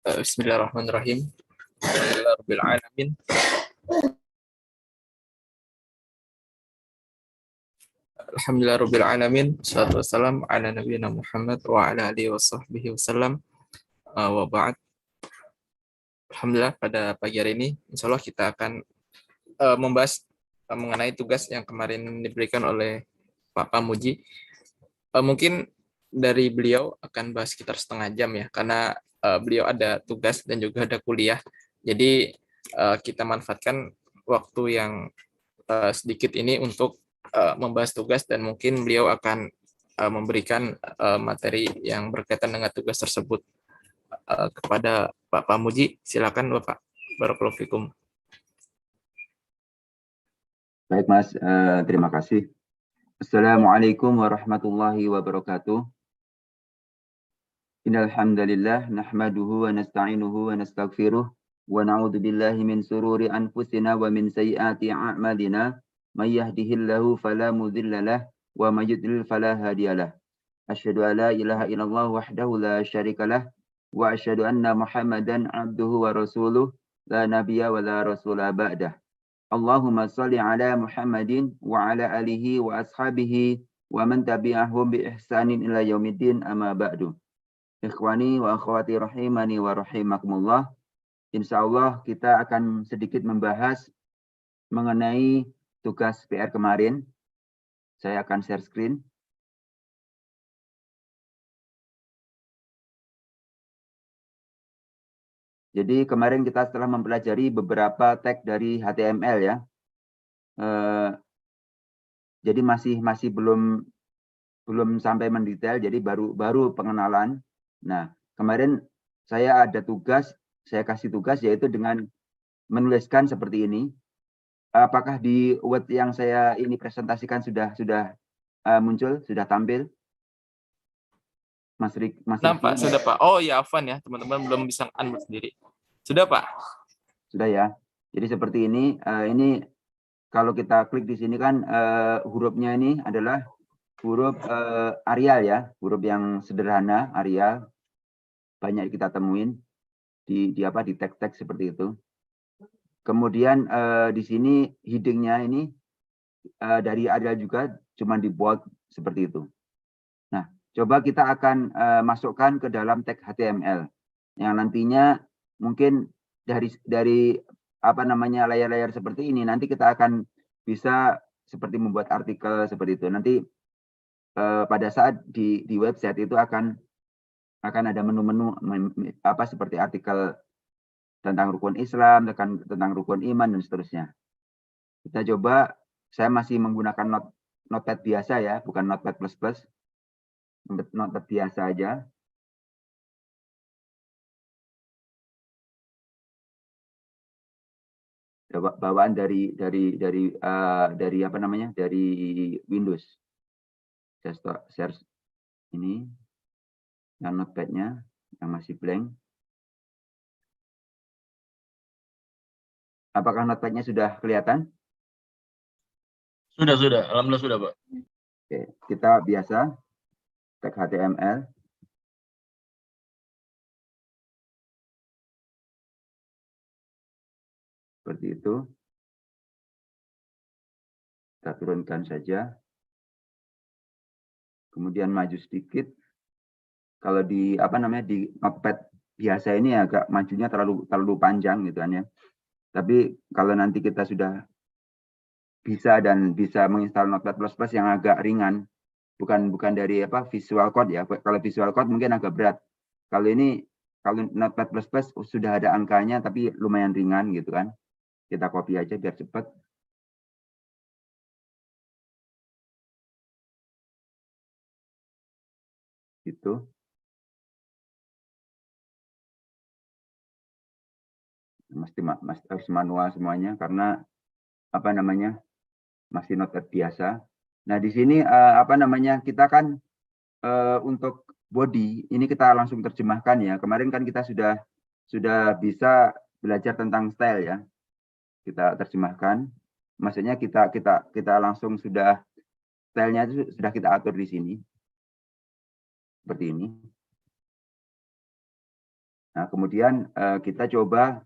Bismillahirrahmanirrahim. Alhamdulillahirrahmanirrahim. Alhamdulillahirrahmanirrahim. Wassalatu wassalamu ala nabiyina Muhammad wa ala alihi wa sahbihi wasallam. Wa ba'd. Alhamdulillah pada pagi hari ini insya Allah kita akan membahas mengenai tugas yang kemarin diberikan oleh Pak Pamuji. Mungkin dari beliau akan bahas sekitar setengah jam ya, karena beliau ada tugas dan juga ada kuliah. Jadi kita manfaatkan waktu yang sedikit ini untuk membahas tugas, dan mungkin beliau akan memberikan materi yang berkaitan dengan tugas tersebut. Kepada Pak Pamuji, silakan Bapak. Barakallahu fikum. Baik Mas, terima kasih. Assalamualaikum warahmatullahi wabarakatuh. Innal hamdalillah nahmaduhu wa nasta'inuhu wa nastaghfiruh wa na'udzu billahi min sururi anfusina wa min sayyiati a'malina may yahdihillahu fala mudilla lahu wa may yudlil fala hadiyalah. Asyhadu an la ilaha illallah wahdahu la syarika lah wa asyhadu anna Muhammadan abduhu wa rasuluh la nabiyya wa la rasula ba'dah. Allahumma salli ala Muhammadin wa ala alihi wa ashabihi wa man tabi'ahum bi ihsanin ila yaumiddin amma ba'du. Ikhwani wa akhwati rahimani wa rahimakumullah. Insyaallah kita akan sedikit membahas mengenai tugas PR kemarin. Saya akan share screen. Jadi kemarin kita setelah mempelajari beberapa tag dari HTML ya. Jadi masih belum sampai mendetail, jadi baru pengenalan. Nah, kemarin saya kasih tugas yaitu dengan menuliskan seperti ini. Apakah di Word yang saya ini presentasikan sudah muncul, sudah tampil? Mas Nampak, sudah Pak. Oh ya, Afwan ya, teman-teman belum bisa unmute sendiri. Sudah Pak? Sudah ya. Jadi seperti ini. Ini kalau kita klik di sini kan hurufnya ini adalah huruf Arial ya, huruf yang sederhana Arial. Banyak kita temuin di tag-tag seperti itu. Kemudian di sini headingnya ini dari Arial juga, cuma di bold seperti itu. Nah, coba kita akan masukkan ke dalam tag HTML yang nantinya mungkin dari layar-layar seperti ini, nanti kita akan bisa seperti membuat artikel seperti itu. Nanti pada saat di website itu akan ada menu-menu seperti artikel tentang rukun Islam, tentang rukun iman dan seterusnya. Kita coba, saya masih menggunakan Notepad biasa ya, bukan Notepad++. Notepad biasa aja. Bawaan dari Windows. Saya share ini yang Notepad-nya yang masih blank. Apakah Notepad-nya sudah kelihatan? Sudah. Alhamdulillah sudah, Pak. Oke, kita biasa tag HTML. Seperti itu. Kita turunkan saja. Kemudian maju sedikit. Kalau di di Notepad biasa ini agak majunya terlalu panjang gitu kan ya. Tapi kalau nanti kita sudah bisa menginstal Notepad++ yang agak ringan, bukan dari Visual Code ya. Kalau Visual Code mungkin agak berat. Kalau Notepad++ sudah ada angkanya tapi lumayan ringan gitu kan. Kita copy aja biar cepat. Gitu. Mesti harus manual semuanya karena masih Notepad biasa. Nah, di sini kita kan untuk body ini kita langsung terjemahkan ya. Kemarin kan kita sudah bisa belajar tentang style ya. Kita terjemahkan. Maksudnya kita langsung sudah stylenya itu sudah kita atur di sini. Seperti ini. Nah, kemudian kita coba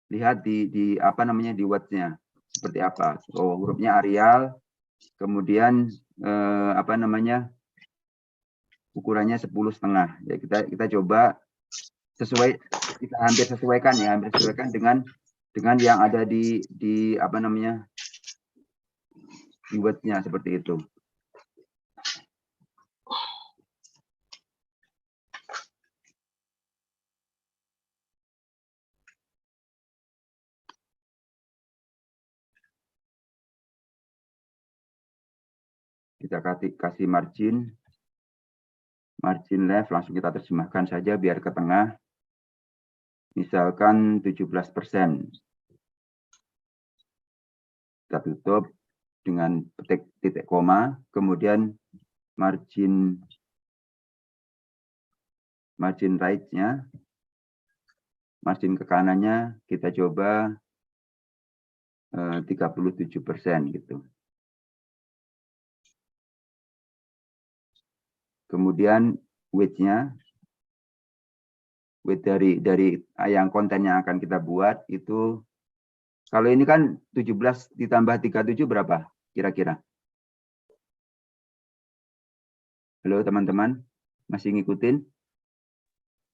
lihat di apa namanya di Word-nya seperti apa. Oh, hurufnya Arial, kemudian apa namanya ukurannya 10,5. Ya, kita coba sesuai, kita hampir sesuaikan ya, hampir sesuaikan dengan yang ada di apa namanya di Word-nya seperti itu. Kita kasih margin left, langsung kita terjemahkan saja biar ke tengah. Misalkan 17%. Kita tutup dengan titik koma, kemudian margin right-nya, margin ke kanannya kita coba 37% gitu. Kemudian width-nya, width dari yang konten yang akan kita buat itu, kalau ini kan 17 ditambah 37 berapa kira-kira? Halo teman-teman, masih ngikutin?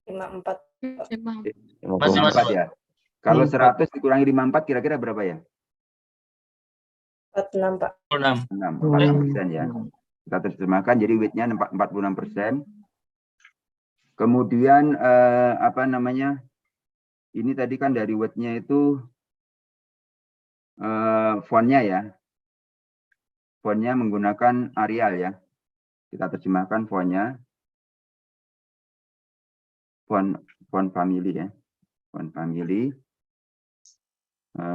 54. 54 ya. Kalau 100 dikurangi 54 kira-kira berapa ya? 46, Pak. 46% ya. Kita terjemahkan jadi width-nya 46%. Kemudian apa namanya? Ini tadi kan dari width-nya itu font-nya ya. Font-nya menggunakan Arial ya. Kita terjemahkan font-nya. Font family ya. Font family.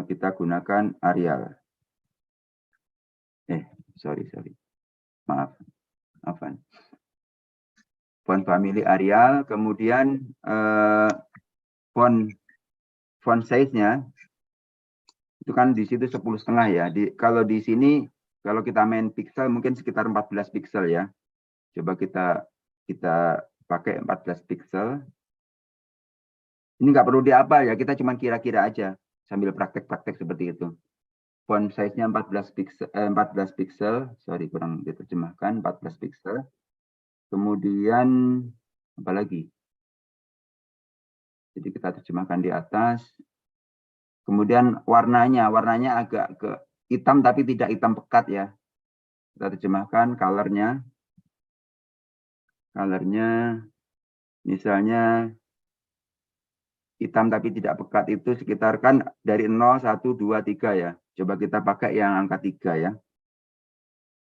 Kita gunakan Arial. Sorry. Maafan. Font family Arial, kemudian font size-nya itu kan di situ 10,5 ya. Kalau di sini kalau kita main pixel mungkin sekitar 14 pixel ya. Coba kita pakai 14 pixel. Ini nggak perlu diapal ya, kita cuma kira-kira aja sambil praktek-praktek seperti itu. Font size-nya 14 pixel, sorry kurang diterjemahkan, 14 pixel. Kemudian apa lagi? Jadi kita terjemahkan di atas. Kemudian warnanya agak ke hitam tapi tidak hitam pekat ya. Kita terjemahkan color-nya misalnya hitam tapi tidak pekat itu sekitar kan dari 0, 1, 2, 3 ya. Coba kita pakai yang angka 3 ya.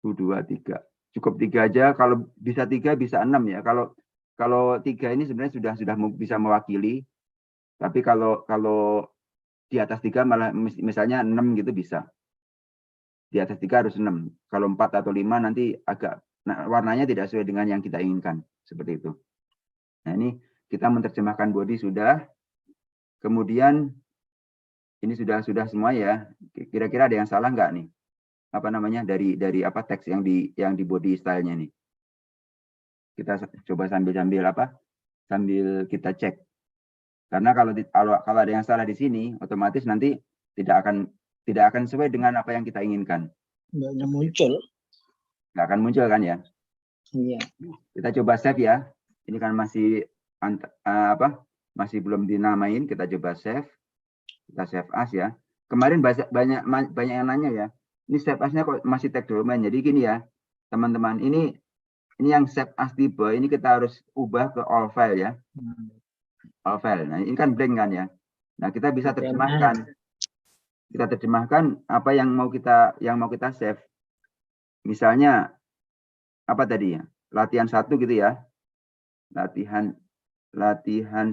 1, 2, 3. Cukup 3 aja, kalau bisa 3 bisa 6 ya. Kalau 3 ini sebenarnya sudah bisa mewakili. Tapi kalau di atas 3 malah misalnya 6 gitu bisa. Di atas 3 harus 6. Kalau 4 atau 5 nanti agak warnanya tidak sesuai dengan yang kita inginkan. Seperti itu. Nah ini kita menerjemahkan body sudah. Kemudian ini sudah semua ya. Kira-kira ada yang salah nggak nih? Apa namanya dari apa teks yang di body style-nya nih. Kita coba sambil kita cek. Karena kalau ada yang salah di sini, otomatis nanti tidak akan sesuai dengan apa yang kita inginkan. Nggak muncul. Nggak akan muncul kan ya? Iya. Kita coba save ya. Ini kan masih masih belum dinamain. Kita coba save. Kita save as ya. Kemarin banyak yang nanya ya. Ini save as-nya kok masih tag domain. Jadi gini ya, teman-teman. Ini yang save as tipe. Ini kita harus ubah ke all file ya. All file. Nah ini kan blank kan ya. Nah kita bisa terjemahkan. Kita terjemahkan apa yang mau kita save. Misalnya apa tadi ya? Latihan 1 gitu ya. Latihan 1.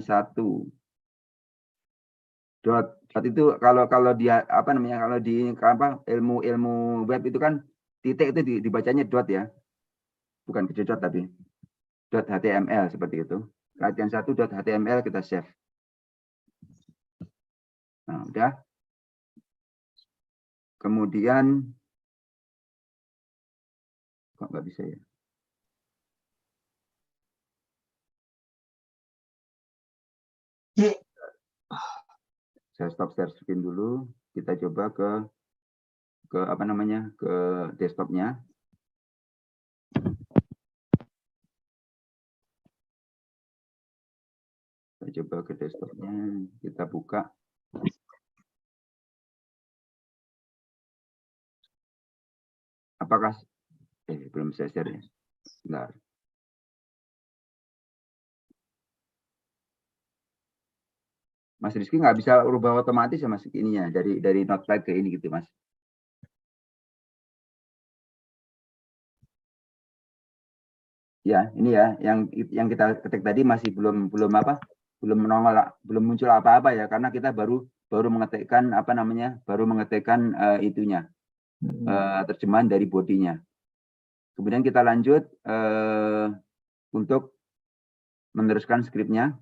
Dot itu kalau dia apa namanya, kalau di ilmu web itu kan titik itu dibacanya dot ya. Bukan kecil tapi .html seperti itu. Latihan 1 .html kita save. Nah, udah. Kemudian kok nggak bisa ya? Saya stop share screen dulu. Kita coba ke apa namanya, ke desktopnya. Kita coba ke desktopnya, kita buka. Apakah belum saya share ya? Bentar. Mas Rizky nggak bisa ubah otomatis ya Mas ininya dari Notepad ke ini gitu Mas. Ya, ini ya yang kita ketik tadi masih belum menongol, belum muncul apa-apa ya, karena kita baru mengetikkan apa namanya, baru mengetikkan itunya, terjemahan dari bodinya. Kemudian kita lanjut untuk meneruskan skripnya.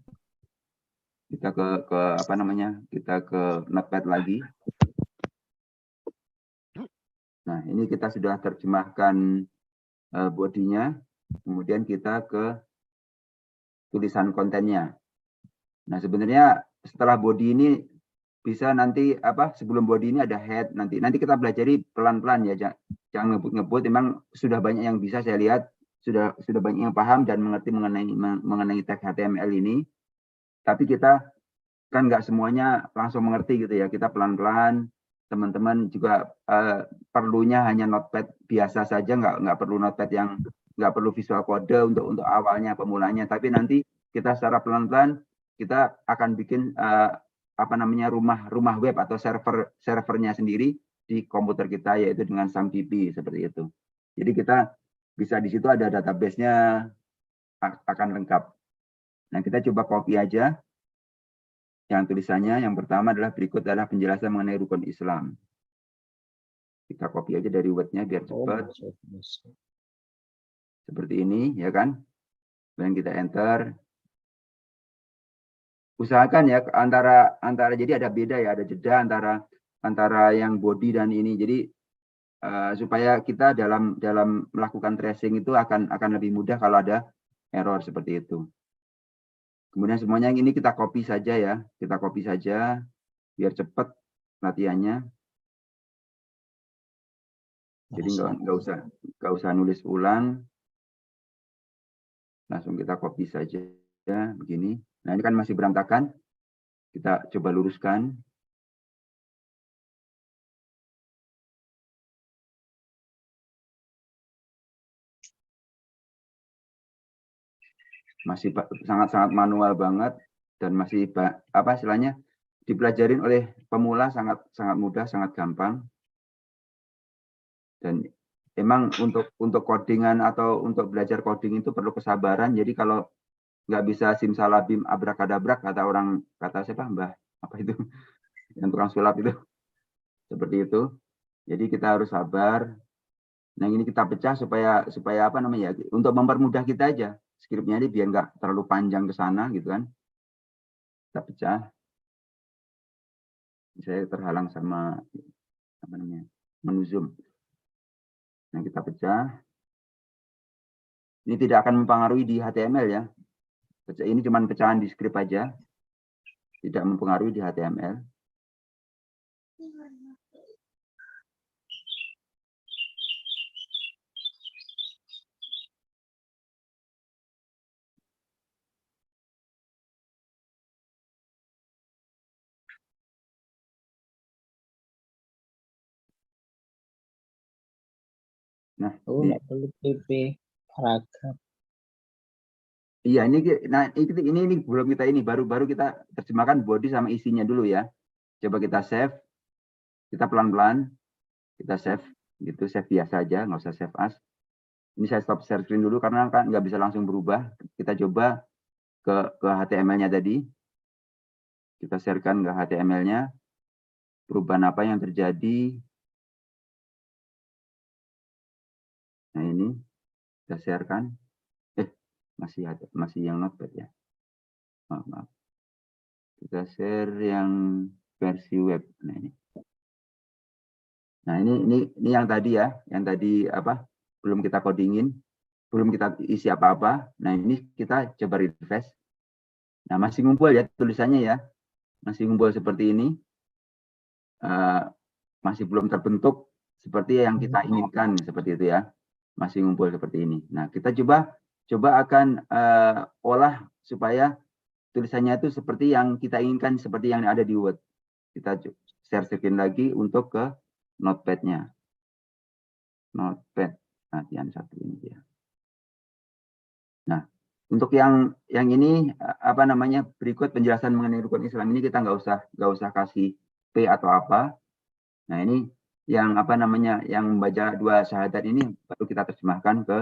Kita ke apa namanya, kita ke Notepad lagi. Nah, ini kita sudah terjemahkan bodinya. Kemudian kita ke tulisan kontennya. Nah, sebenarnya setelah body ini bisa nanti sebelum body ini ada head, nanti kita pelajari pelan-pelan ya, jangan ngebut-ngebut. Memang sudah banyak yang bisa saya lihat, sudah banyak yang paham dan mengerti mengenai tag HTML ini. Tapi kita kan nggak semuanya langsung mengerti gitu ya, kita pelan-pelan. Teman-teman juga perlunya hanya Notepad biasa saja, nggak perlu Notepad yang nggak perlu visual kode untuk awalnya, pemulanya. Tapi nanti kita secara pelan-pelan kita akan bikin apa namanya, rumah web atau servernya sendiri di komputer kita, yaitu dengan SAMDB seperti itu. Jadi kita bisa di situ ada database-nya akan lengkap. Nah, kita coba copy aja. Yang tulisannya yang pertama adalah berikut adalah penjelasan mengenai rukun Islam. Kita copy aja dari Word-nya biar cepat. Seperti ini, ya kan? Kemudian kita enter. Usahakan ya antara jadi ada beda ya, ada jeda antara yang body dan ini. Jadi supaya kita dalam melakukan tracing itu akan lebih mudah kalau ada error seperti itu. Kemudian semuanya yang ini kita copy saja ya, kita copy saja biar cepat latihannya. Jadi nggak usah nulis ulang, langsung kita copy saja begini. Nah, ini kan masih berantakan, kita coba luruskan. Masih sangat manual banget dan masih istilahnya dipelajarin oleh pemula sangat mudah, sangat gampang. Dan emang untuk codingan atau untuk belajar coding itu perlu kesabaran. Jadi kalau nggak bisa simsalabim abrakadabrak, kata siapa, Mbah apa itu yang tukang sulap itu, seperti itu. Jadi kita harus sabar. Nah, ini kita pecah supaya apa namanya, untuk mempermudah kita aja skripnya ini biar nggak terlalu panjang ke sana gitu kan. Kita pecah. Saya terhalang sama apa namanya, menu Zoom. Nah, kita pecah. Ini tidak akan mempengaruhi di HTML ya. Ini cuma pecahan di skrip aja. Tidak mempengaruhi di HTML. Nah, nggak perlu PP paragraf. Iya, ini belum kita baru kita terjemahkan body sama isinya dulu ya. Coba kita save, kita pelan-pelan, kita save, gitu, save biasa aja, nggak usah save as. Ini saya stop share screen dulu karena kan nggak bisa langsung berubah. Kita coba ke HTML-nya tadi, kita sharekan ke HTML-nya, perubahan apa yang terjadi. Nah, ini kita sharekan. Masih yang Notepad ya. Maaf. Kita share yang versi web. Nah, ini yang tadi ya, yang tadi belum kita codingin, belum kita isi apa-apa. Nah, ini kita coba refresh. Nah, masih ngumpul ya tulisannya ya. masih ngumpul seperti ini, masih belum terbentuk seperti yang kita inginkan, seperti itu ya, masih ngumpul seperti ini. Nah, kita coba akan olah supaya tulisannya itu seperti yang kita inginkan, seperti yang ada di Word. Kita share screen lagi untuk ke Notepad-nya. Notepad latihan 1 ini ya. Nah, untuk yang ini apa namanya, berikut penjelasan mengenai rukun Islam ini kita nggak usah kasih P atau apa. Nah, ini yang apa namanya, yang membaca 2 syahadat ini baru kita terjemahkan ke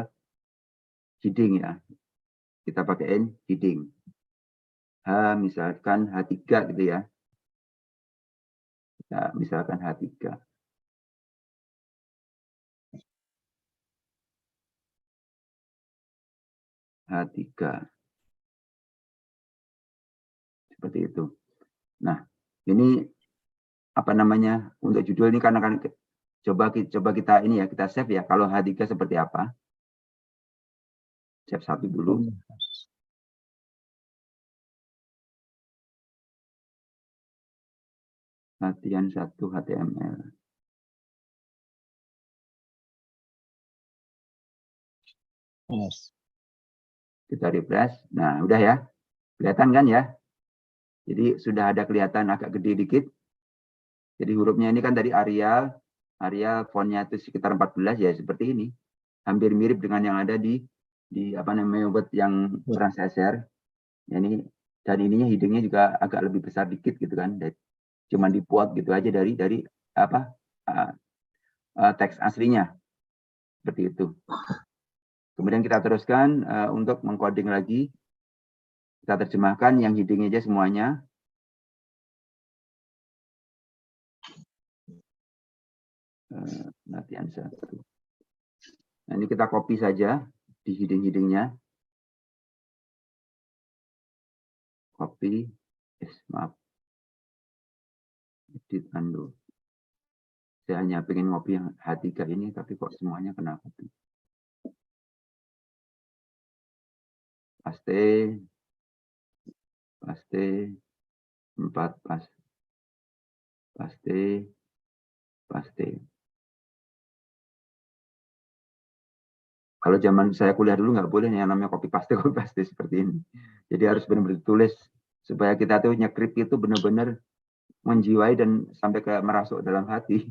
heading ya. Kita pakaiin heading. Misalkan H3 gitu ya. Kita misalkan H3. H3. Seperti itu. Nah, ini apa namanya, untuk judul ini karena kan coba kita ini ya, kita save ya, kalau H3 seperti apa. Save 1 dulu. Latihan 1 HTML. Yes. Kita refresh. Nah, udah ya. Kelihatan kan ya? Jadi sudah ada kelihatan agak gede dikit. Jadi hurufnya ini kan dari Arial fontnya itu sekitar 14 ya, seperti ini. Hampir mirip dengan yang ada di apa namanya, Word yang pernah saya share. Ini dan ininya headingnya juga agak lebih besar dikit gitu kan. Cuman dibuat gitu aja dari apa teks aslinya. Seperti itu. Kemudian kita teruskan untuk mengcoding lagi. Kita terjemahkan yang heading aja semuanya. Latihan 1. Nah, ini kita copy saja di heading-headingnya. Copy. Maaf. Edit undo. Saya hanya pengen ngopi yang H3 ini, tapi kok semuanya kena copy. Paste. 4 paste. Kalau zaman saya kuliah dulu nggak boleh yang namanya copy paste seperti ini. Jadi harus benar-benar tulis supaya kita tuh nyekrip itu benar-benar menjiwai dan sampai ke merasuk dalam hati.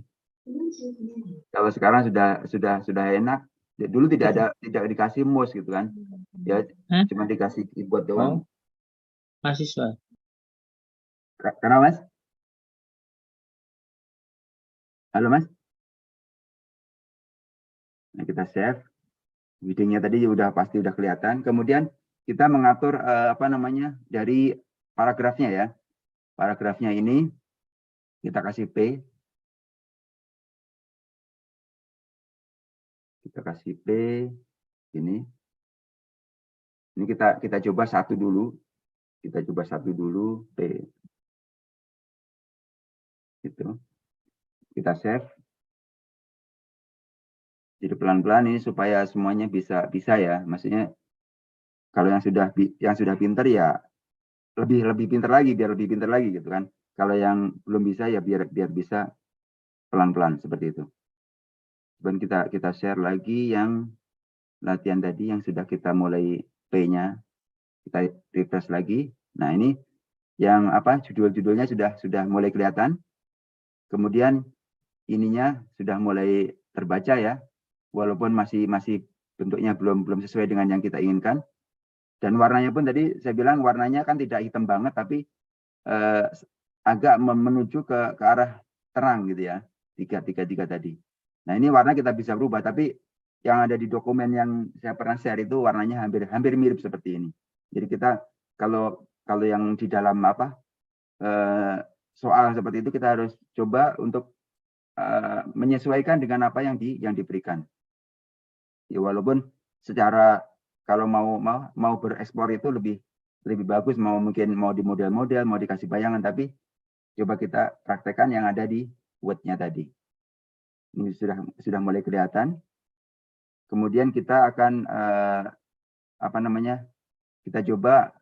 Kalau sekarang sudah enak. Dulu tidak dikasih mouse gitu kan. Ya cuma dikasih keyboard doang. Mahasiswa. Kenapa, Mas? Halo, Mas? Nah, kita save. Headingnya tadi pasti udah kelihatan. Kemudian kita mengatur apa namanya, dari paragrafnya ya. Paragrafnya ini kita kasih P. Kita kasih P ini. Ini kita coba satu dulu. Kita coba satu dulu P. Gitu. Kita save. Jadi pelan-pelan ini supaya semuanya bisa ya. Maksudnya kalau yang sudah pintar ya lebih pintar lagi, biar lebih pintar lagi gitu kan. Kalau yang belum bisa ya biar bisa pelan-pelan seperti itu. Dan kita share lagi yang latihan tadi yang sudah kita mulai P-nya. Kita refresh lagi. Nah, ini yang apa, judul-judulnya sudah mulai kelihatan. Kemudian ininya sudah mulai terbaca ya. Walaupun masih bentuknya belum sesuai dengan yang kita inginkan. Dan warnanya pun tadi saya bilang warnanya kan tidak hitam banget, tapi agak menuju ke arah terang gitu ya. 3 tadi. Nah, ini warna kita bisa berubah, tapi yang ada di dokumen yang saya pernah share itu warnanya hampir mirip seperti ini. Jadi kita kalau yang di dalam apa soal seperti itu kita harus coba untuk menyesuaikan dengan apa yang diberikan. Ya, walaupun secara kalau mau bereksplor itu lebih bagus, mungkin mau di model-model, mau dikasih bayangan, tapi coba kita praktekkan yang ada di Word-nya tadi. Ini sudah mulai kelihatan. Kemudian kita akan apa namanya? Kita coba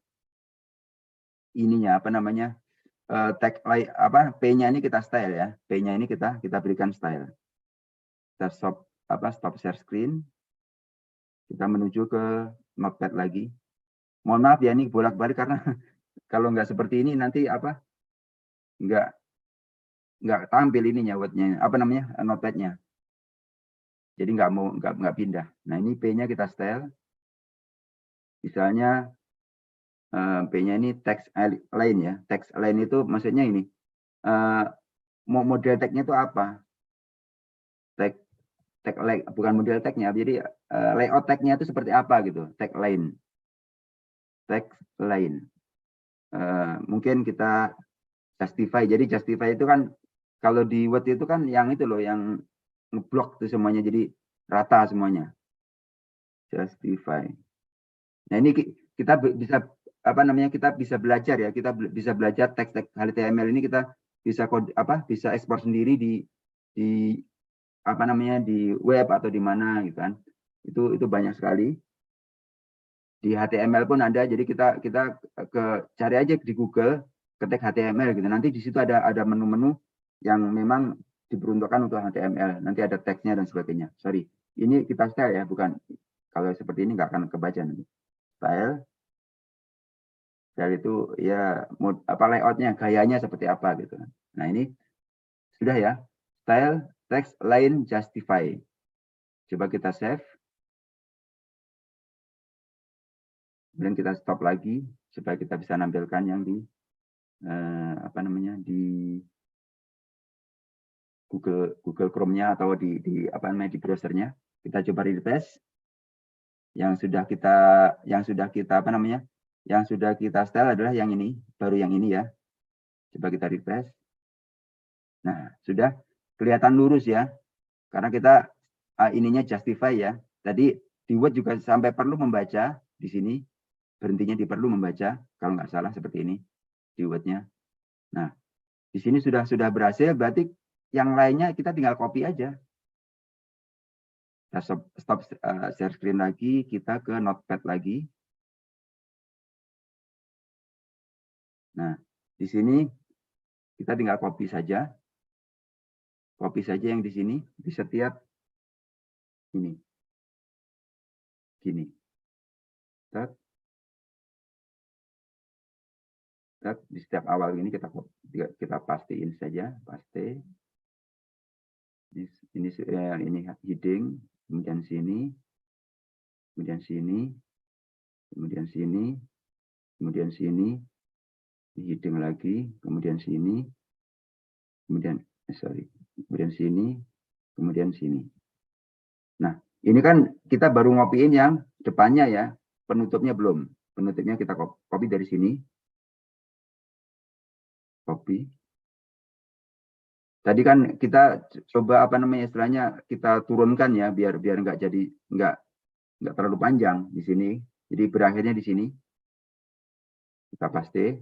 ininya apa namanya? tag P-nya ini kita style ya. P-nya ini kita berikan style. Kita stop share screen. Kita menuju ke Notepad lagi. Mohon maaf ya, ini bolak-balik karena kalau nggak seperti ini nanti nggak tampil ininya Notepad-nya. Jadi nggak pindah. Nah, ini P-nya kita style. Misalnya P-nya ini text align ya. Text align itu maksudnya ini. Model tag-nya itu apa? Tag bukan model tag-nya. Jadi layout tag-nya itu seperti apa gitu. Tag line. Text line. Mungkin kita justify. Jadi justify itu kan kalau di Word itu kan yang itu loh, yang ngeblok itu semuanya jadi rata semuanya. Justify. Nah, ini kita bisa kita bisa belajar ya, kita bisa belajar teks HTML ini kita bisa bisa ekspor sendiri di web atau di mana gitu kan. Itu banyak sekali. Di HTML pun ada, jadi kita cari aja di Google, ketik HTML gitu. Nanti di situ ada menu-menu yang memang diperuntukkan untuk HTML. Nanti ada teksnya dan sebagainya. Sorry, ini kita style ya, bukan kalau seperti ini nggak akan kebaca nanti. Style itu ya layoutnya, gayanya seperti apa gitu. Nah, ini sudah ya, style text line justify. Coba kita save. Kemudian kita stop lagi supaya kita bisa nampilkan yang di di Google Chrome-nya atau di browsernya. Kita coba refresh. Yang sudah kita style adalah yang ini, baru yang ini ya. Coba kita refresh. Nah, sudah kelihatan lurus ya. Karena kita ininya justify ya. Tadi di Word juga sampai perlu membaca di sini. Berhentinya di perlu membaca, kalau nggak salah seperti ini di Word-nya. Nah, di sini sudah berhasil, berarti yang lainnya kita tinggal copy aja. Kita stop share screen lagi, kita ke Notepad lagi. Nah, di sini kita tinggal copy saja. Copy saja yang di sini di setiap ini. Gini. Di setiap awal ini kita pastiin saja, paste. Ini heading, kemudian sini, kemudian sini, kemudian sini, kemudian sini, heading lagi, kemudian sini, kemudian kemudian sini, kemudian sini. Nah, ini kan kita baru ngopiin yang depannya ya, penutupnya belum. Penutupnya kita copy dari sini. Copy. Tadi kan kita coba istilahnya kita turunkan ya, biar nggak terlalu panjang di sini. Jadi berakhirnya di sini. Kita paste.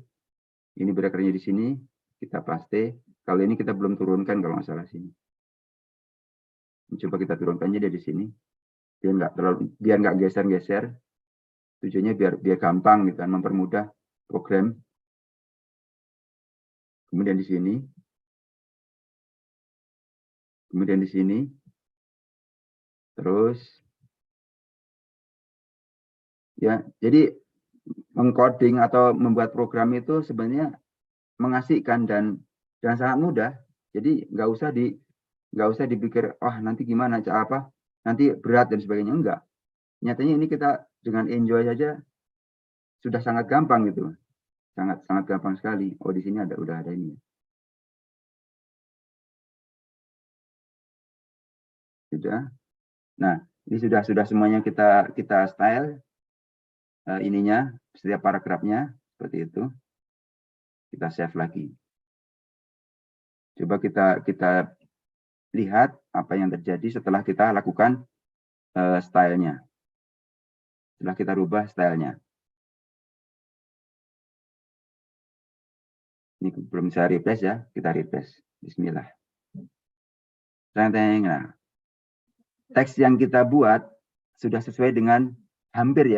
Ini berakhirnya di sini. Kita paste. Kalau ini kita belum turunkan kalau nggak salah sini. Coba kita turunkannya dari sini. Biar nggak geser-geser. Tujuannya biar gampang gitu kan, mempermudah program. Kemudian di sini. Kemudian di sini. Terus ya, jadi mengcoding atau membuat program itu sebenarnya mengasihkan dan sangat mudah. Jadi nggak usah dipikir nanti gimana nanti berat dan sebagainya, enggak. Nyatanya ini kita dengan enjoy saja sudah sangat gampang gitu. Sangat gampang sekali. Oh, di sini udah ada ini. Sudah. Nah, ini sudah semuanya kita style ininya, setiap paragrafnya seperti itu. Kita save lagi. Coba kita lihat apa yang terjadi setelah kita lakukan stylenya. Setelah kita rubah stylenya. Ini belum bisa refresh ya, kita refresh. Bismillah. Nah, teks yang kita buat sudah sesuai dengan hampir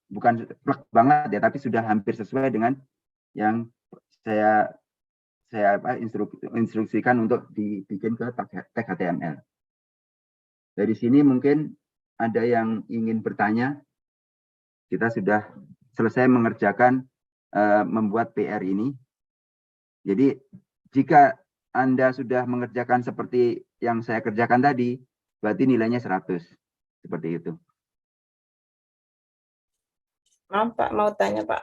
bukan plek banget ya, tapi sudah hampir sesuai dengan yang saya saya instruksikan untuk dibikin ke tag HTML. Dari sini mungkin ada yang ingin bertanya. Kita sudah selesai mengerjakan membuat PR ini. Jadi jika Anda sudah mengerjakan seperti yang saya kerjakan tadi, berarti nilainya 100. Seperti itu. Maaf Pak, mau tanya Pak.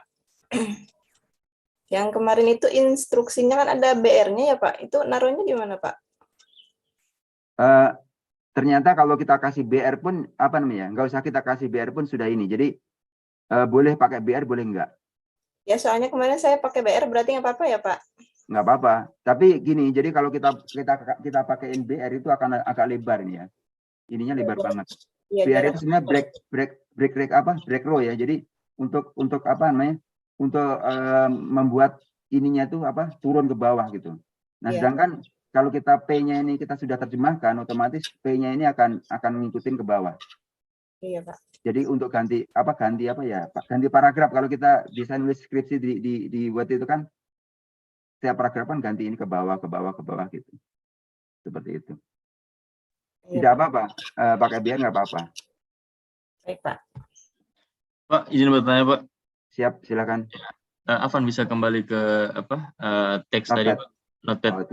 Yang kemarin itu instruksinya kan ada BR-nya ya Pak. Itu naruhnya di mana Pak? Ternyata kalau kita kasih BR pun, apa namanya, nggak usah kita kasih BR pun sudah ini. Jadi boleh pakai BR, boleh nggak? Ya soalnya kemarin saya pakai BR, berarti nggak apa-apa ya Pak? Nggak apa-apa. Tapi gini, jadi kalau kita pakaiin BR itu akan agak lebar ini ya. Ininya lebar banget. Ya, BR itu sebenarnya break row ya. Jadi untuk apa namanya? Untuk membuat ininya tuh apa? Turun ke bawah gitu. Nah, ya. sedangkan kalau kita P-nya ini kita sudah terjemahkan, otomatis P-nya ini akan ngikutin ke bawah. Iya Pak. Jadi untuk ganti paragraf. Kalau kita desain nulis skripsi di Word itu kan setiap paragraf kan ganti ini ke bawah gitu. Seperti itu. Tidak apa-apa, pakai BR nggak apa-apa. Baik Pak. Pak, izin bertanya Pak. Siap, silakan. Afan bisa kembali ke teks tadi Pak? Notepad. Oh,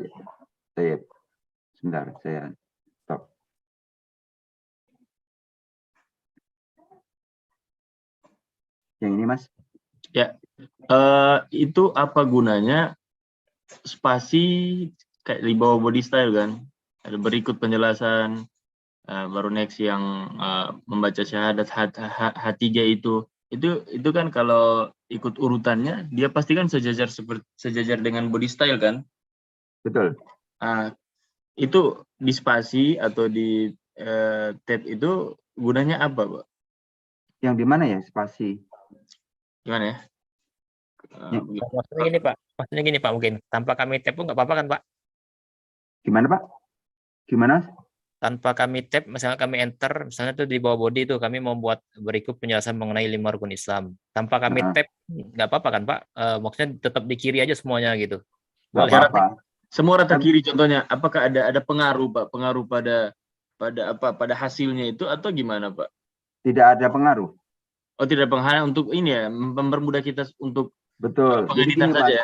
siap. Sebentar, saya stop. Yang ini Mas? Ya, itu apa gunanya spasi kayak di bawah body style kan? Ada berikut penjelasan, baru next yang membaca syahadat H3 itu kan kalau ikut urutannya dia pasti kan sejajar dengan body style kan? Betul. Itu di spasi atau di tab itu gunanya apa Pak? Yang di mana ya spasi? Gimana ya? Maksudnya gini Pak, mungkin tanpa kami tab pun nggak apa-apa kan Pak? Gimana Pak? Gimana? Tanpa kami tab, misalnya kami enter, misalnya tuh di bawah body itu kami membuat berikut penjelasan mengenai 5 rukun Islam. Tanpa kami tab nggak apa-apa kan Pak? Maksudnya tetap di kiri aja semuanya gitu. Nggak Boleh. apa-apa. Semua rata kiri contohnya, apakah ada pengaruh Pak? Pengaruh pada hasilnya itu atau gimana Pak? Tidak ada pengaruh. Oh, tidak pengaruh untuk ini ya, mempermudah kita untuk Betul. Jadi gini Pak. saja.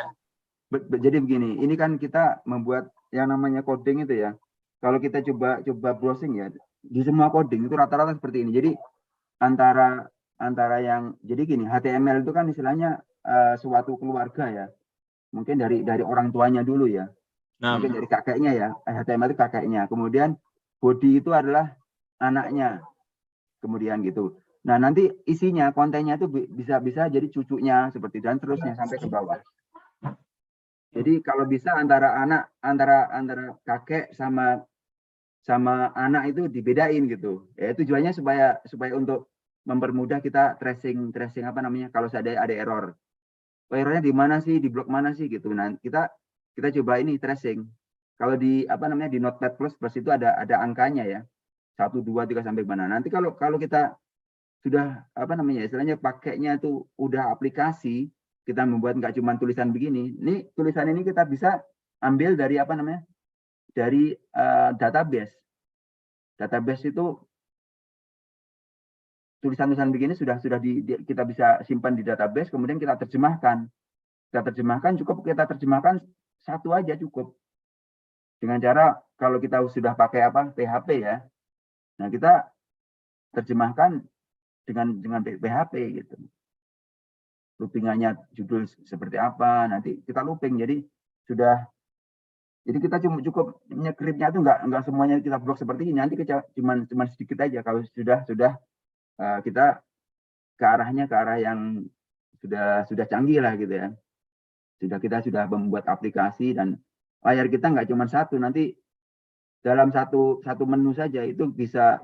Jadi begini, ini kan kita membuat yang namanya coding itu ya. Kalau kita coba browsing ya, di semua coding itu rata-rata seperti ini. Jadi antara yang jadi gini, HTML itu kan istilahnya suatu keluarga ya. Mungkin dari orang tuanya dulu ya. Mungkin dari kakeknya ya. HTML itu kakeknya. Kemudian body itu adalah anaknya. Kemudian gitu. Nah, nanti isinya, kontennya itu bisa jadi cucunya seperti dan terusnya sampai ke bawah. Jadi kalau bisa antara kakek sama anak itu dibedain gitu. Ya tujuannya supaya untuk mempermudah kita tracing apa namanya kalau ada error. Oh, errornya di mana sih? Di blok mana sih gitu. Nah, kita coba ini tracing. Kalau di di Notepad Plus itu ada angkanya ya. 1 2 3 sampai mana. Nanti kalau kita sudah istilahnya pakainya itu udah aplikasi, kita membuat nggak cuma tulisan begini. Ini tulisan ini kita bisa ambil dari dari database. Database itu tulisan-tulisan begini sudah kita bisa simpan di database, kemudian kita terjemahkan. Cukup kita terjemahkan satu aja cukup. Dengan cara kalau kita sudah pakai PHP ya. Nah, kita terjemahkan dengan PHP gitu. Loopingannya judul seperti apa, nanti kita looping. Jadi kita cukup nyekripnya itu nggak semuanya kita blok seperti ini. Nanti kita cuma sedikit aja. Kalau sudah kita ke arah yang sudah canggih lah gitu ya. Kita sudah membuat aplikasi dan layar kita nggak cuma satu, nanti dalam satu menu saja itu bisa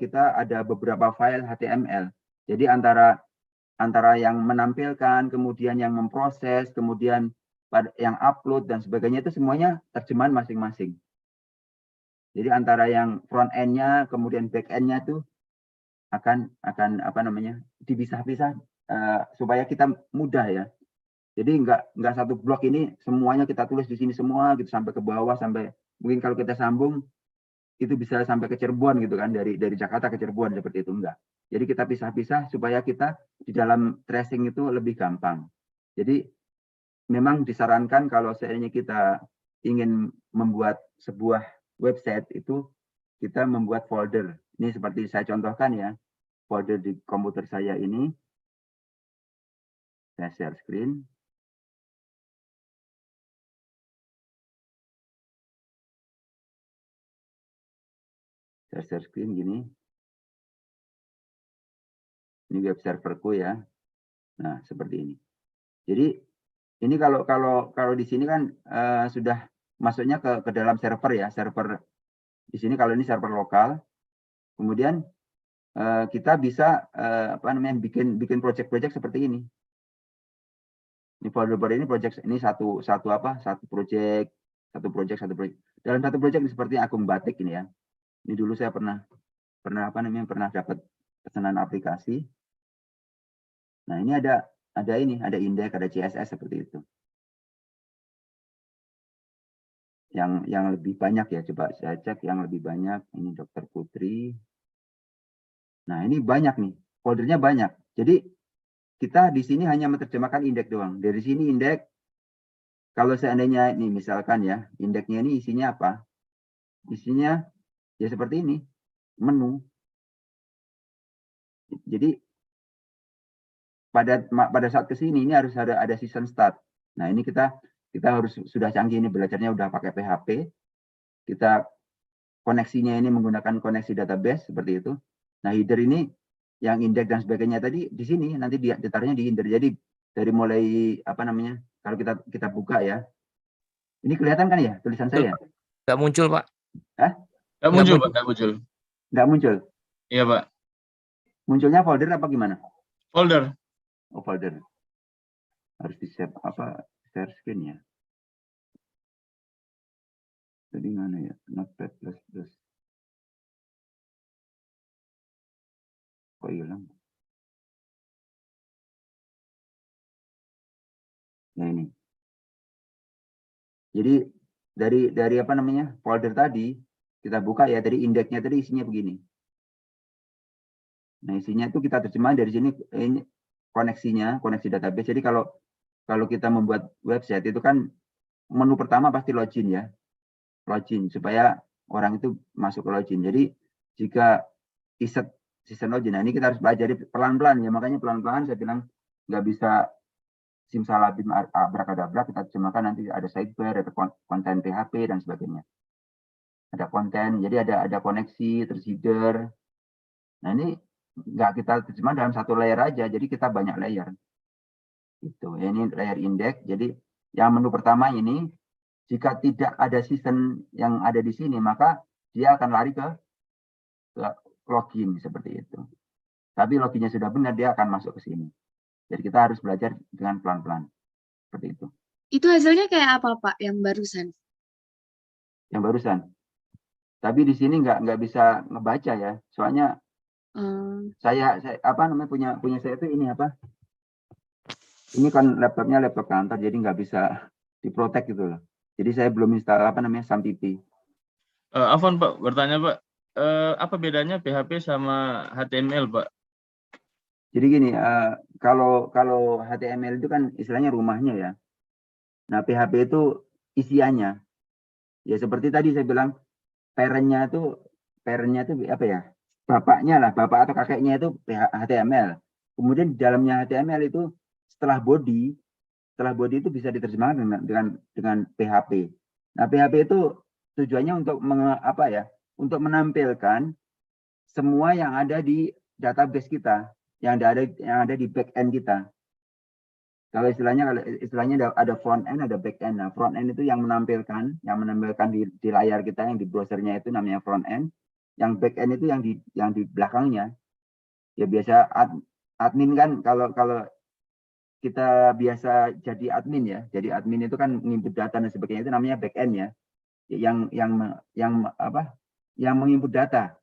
kita ada beberapa file HTML. Jadi antara yang menampilkan, kemudian yang memproses, kemudian yang upload dan sebagainya itu semuanya terjemahan masing-masing. Jadi antara yang front end-nya kemudian back end-nya itu akan dipisah-pisah supaya kita mudah ya. Jadi nggak satu blok ini semuanya kita tulis di sini semua gitu sampai ke bawah, sampai mungkin kalau kita sambung itu bisa sampai ke Cirebon gitu kan, dari Jakarta ke Cirebon, seperti itu enggak. Jadi kita pisah-pisah supaya kita di dalam tracing itu lebih gampang. Jadi memang disarankan kalau seandainya kita ingin membuat sebuah website itu kita membuat folder. Ini seperti saya contohkan ya, folder di komputer saya ini. Saya share screen. Saya share screen gini. Ini web serverku ya. Nah, seperti ini. Jadi ini kalau di sini kan sudah masuknya ke dalam server ya, server di sini kalau ini server lokal. Kemudian kita bisa bikin project-project seperti ini. Ini folder ini project, ini satu project. Dalam satu project seperti akun batik ini ya. Ini dulu saya pernah dapat pesanan aplikasi. Nah, ini ada index, ada CSS seperti itu. Yang lebih banyak ya, coba saya cek yang lebih banyak. Ini Dr. Putri. Nah, ini banyak nih, foldernya banyak. Jadi kita di sini hanya menerjemahkan indeks doang. Dari sini indeks, kalau seandainya ini misalkan ya, indeksnya ini isinya apa? Isinya ya seperti ini, menu. Jadi pada saat ke sini ini harus ada season start. Nah, ini kita harus sudah canggih ini, belajarnya udah pakai PHP. Kita koneksinya ini menggunakan koneksi database seperti itu. Nah, header ini yang indeks dan sebagainya tadi di sini nanti ditaruhnya di header. Jadi dari mulai kalau kita buka ya. Ini kelihatan kan ya tulisan saya? Nggak muncul, Pak. Hah? Nggak muncul, Pak. Nggak muncul. Nggak muncul? Iya, Pak. Munculnya folder apa gimana? Folder. Oh, folder. Harus di-share share screen ya. Tadi mana ya? Notepad++. Kok hilang? Nah, ini. Jadi dari folder tadi kita buka ya, dari indeksnya tadi isinya begini. Nah, isinya itu kita terjemah dari sini, ini koneksi database. Jadi kalau kita membuat website itu kan menu pertama pasti login ya. Login supaya orang itu masuk ke login. Jadi jika season login, nah ini kita harus belajar pelan-pelan ya. Makanya pelan-pelan saya bilang nggak bisa simsalabim abrakadabra, kita terjemahkan nanti ada sidebar, ada konten PHP dan sebagainya. Ada konten, jadi ada koneksi, terus header. Nah, ini nggak kita terjemah dalam satu layer aja, jadi kita banyak layer. Gitu. Ya, ini layer index. Jadi yang menu pertama ini, jika tidak ada season yang ada di sini, maka dia akan lari ke login seperti itu. Tapi loginnya sudah benar, dia akan masuk ke sini. Jadi kita harus belajar dengan pelan-pelan. Seperti itu. Itu hasilnya kayak apa, Pak, yang barusan? Yang barusan. Tapi di sini nggak bisa ngebaca ya. Soalnya saya punya saya itu ini apa? Ini kan laptopnya laptop kantor, jadi nggak bisa diprotek gitu loh. Jadi saya belum install SAMPP. Afwan, Pak, bertanya, Pak. Apa bedanya PHP sama HTML, Pak? Jadi gini, kalau HTML itu kan istilahnya rumahnya ya. Nah, PHP itu isiannya. Ya seperti tadi saya bilang, parentnya itu apa ya? Bapaknya lah, bapak atau kakeknya itu HTML. Kemudian di dalamnya HTML itu setelah body itu bisa diterjemahkan dengan PHP. Nah, PHP itu tujuannya untuk untuk menampilkan semua yang ada di database kita, yang ada di back end kita. Kalau istilahnya ada front end, ada back end. Nah, front end itu yang menampilkan di layar kita, yang di browsernya itu namanya front end. Yang back end itu yang di belakangnya. Ya biasa admin kan, kalau kita biasa jadi admin ya. Jadi admin itu kan menginput data dan sebagainya, itu namanya back end ya. Yang menginput data.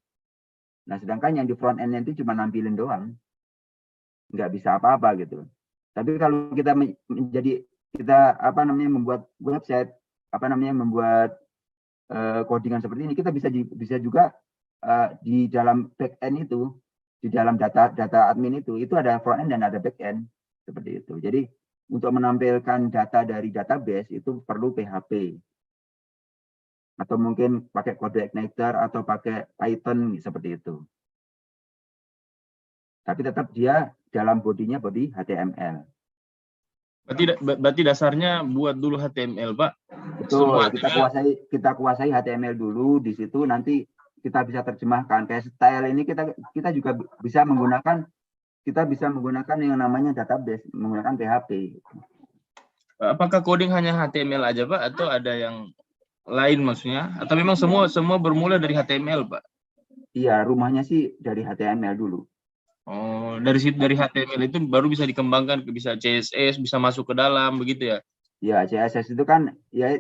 Nah, sedangkan yang di front end itu cuma nampilin doang. Nggak bisa apa-apa gitu. Tapi kalau kita kita apa namanya membuat website, apa namanya membuat codingan seperti ini, kita bisa juga di dalam backend itu, di dalam data admin itu ada front end dan ada backend seperti itu. Jadi untuk menampilkan data dari database itu perlu PHP atau mungkin pakai kode igniter atau pakai Python seperti itu. Tapi tetap dia dalam bodinya body HTML. Berarti dasarnya buat dulu HTML, Pak. Betul, Semua kita kuasai HTML dulu, di situ nanti kita bisa terjemahkan. Kayak style ini kita juga bisa menggunakan yang namanya database, menggunakan PHP. Apakah coding hanya HTML aja, Pak, atau ada yang lain maksudnya? Atau memang semua bermula dari HTML, Pak? Iya, rumahnya sih dari HTML dulu. Oh, dari HTML itu baru bisa dikembangkan ke bisa CSS, bisa masuk ke dalam begitu ya? Ya, CSS itu kan ya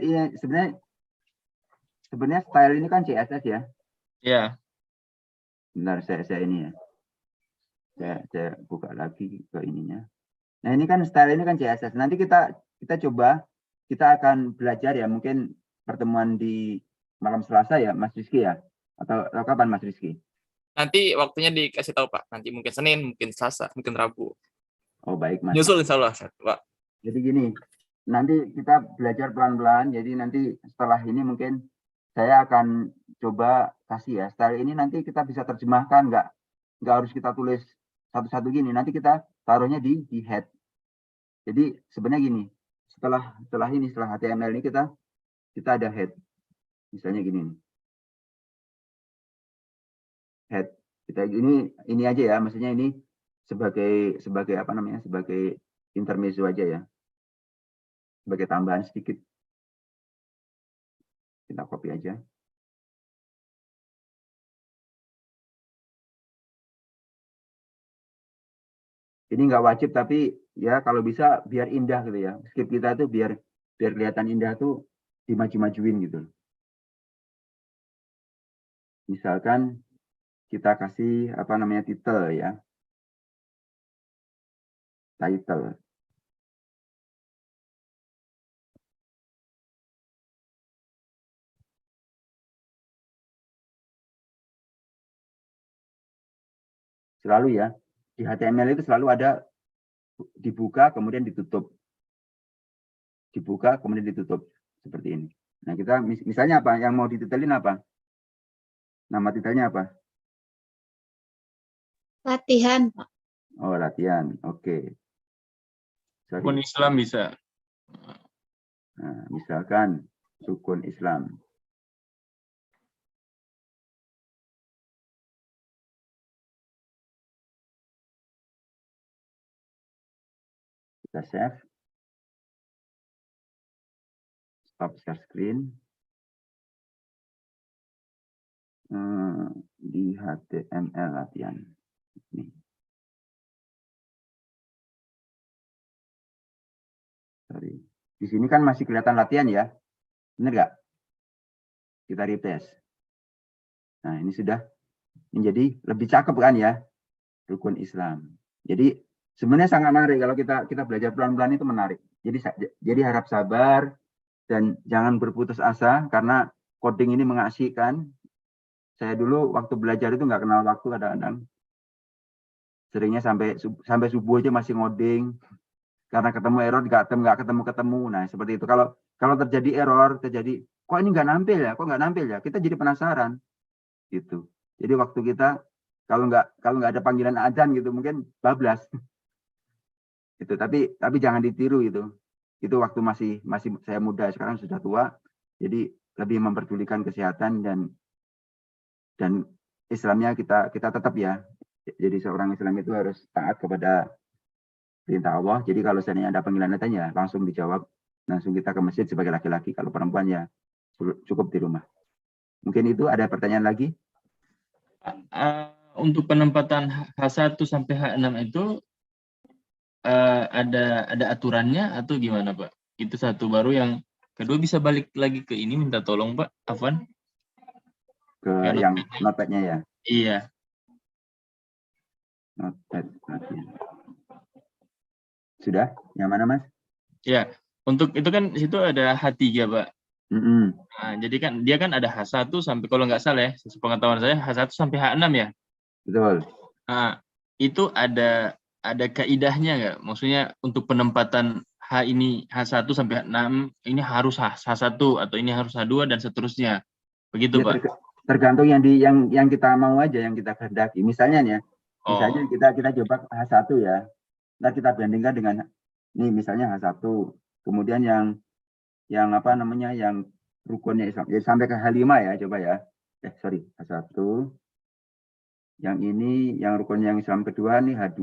sebenarnya style ini kan CSS ya. Ya. Bentar, saya ini ya. Saya buka lagi ke ininya. Nah, ini kan style ini kan CSS. Nanti kita coba, kita akan belajar ya, mungkin pertemuan di malam Selasa ya, Mas Rizky ya? Atau kapan Mas Rizky? Nanti waktunya dikasih tahu Pak. Nanti mungkin Senin, mungkin Selasa, mungkin Rabu. Oh baik Mas. Nyusul insya Allah Pak. Jadi gini, nanti kita belajar pelan-pelan. Jadi nanti setelah ini mungkin saya akan coba kasih ya. Style ini nanti kita bisa terjemahkan, nggak harus kita tulis satu-satu gini. Nanti kita taruhnya di head. Jadi sebenarnya gini, setelah HTML ini kita ada head. Misalnya gini nih. Head. Kita ini aja ya, maksudnya ini sebagai apa namanya? Sebagai intermezzo aja ya. Sebagai tambahan sedikit. Kita copy aja. Ini nggak wajib, tapi ya kalau bisa biar indah gitu ya. Script kita tuh biar kelihatan indah tuh dimaju-majuin gitu. Misalkan kita kasih apa namanya title ya. Title. Selalu ya, di HTML itu selalu ada dibuka kemudian ditutup. Dibuka kemudian ditutup seperti ini. Nah, kita misalnya apa? Yang mau dititelin apa? Nama titelnya apa? Latihan, Pak. Oh, latihan. Oke. Rukun Islam bisa. Nah, misalkan rukun Islam. Kita save. Stop share screen. Di HTML latihan. Nih. Sorry. Di sini kan masih kelihatan latihan ya. Benar nggak? Kita refresh. Nah, ini sudah menjadi lebih cakep kan ya? Rukun Islam. Jadi sebenarnya sangat menarik kalau kita belajar pelan-pelan itu menarik. Jadi harap sabar dan jangan berputus asa karena coding ini mengasihkan. Saya dulu waktu belajar itu nggak kenal waktu kadang-kadang. Seringnya sampai subuh aja masih ngoding. Karena ketemu error nggak ketemu. Nah, seperti itu. Kalau terjadi error, kok ini nggak nampil ya? Kok nggak nampil ya? Kita jadi penasaran. Gitu. Jadi waktu kita kalau nggak ada panggilan adzan gitu mungkin bablas. Itu tapi jangan ditiru itu. Itu waktu masih saya muda, sekarang sudah tua. Jadi lebih memperdulikan kesehatan dan Islamnya kita tetap ya. Jadi seorang Islam itu harus taat kepada perintah Allah. Jadi kalau seandainya ada panggilan adzan ya langsung dijawab, langsung kita ke masjid sebagai laki-laki. Kalau perempuan ya cukup di rumah. Mungkin itu ada pertanyaan lagi? Untuk penempatan H1 sampai H6 itu ada aturannya atau gimana, Pak? Itu satu. Baru yang kedua bisa balik lagi ke ini minta tolong, Pak Afwan. Ke yang notepad-nya ya? Iya. Notepad. Sudah? Yang mana, Mas? Ya, untuk itu kan situ ada H3, Pak. Mm-mm. Nah, jadi kan dia kan ada H1 sampai, kalau nggak salah ya, sepengetahuan saya H1 sampai H6 ya. Betul. Nah, itu ada kaidahnya nggak? Maksudnya untuk penempatan H ini H1 sampai H6 ini harus H1 atau ini harus H2 dan seterusnya. Begitu, Ya, Pak. tergantung yang kita mau aja, yang kita kehendaki. Misalnya nih ya, misalnya Oh, kita coba H1 ya. Ntar kita bandingkan dengan ini misalnya H1. Kemudian yang apa namanya, yang rukunnya Islam. Ya, sampai ke H5 ya, coba ya. Sorry, H1. Yang ini yang rukunnya yang Islam kedua nih H2.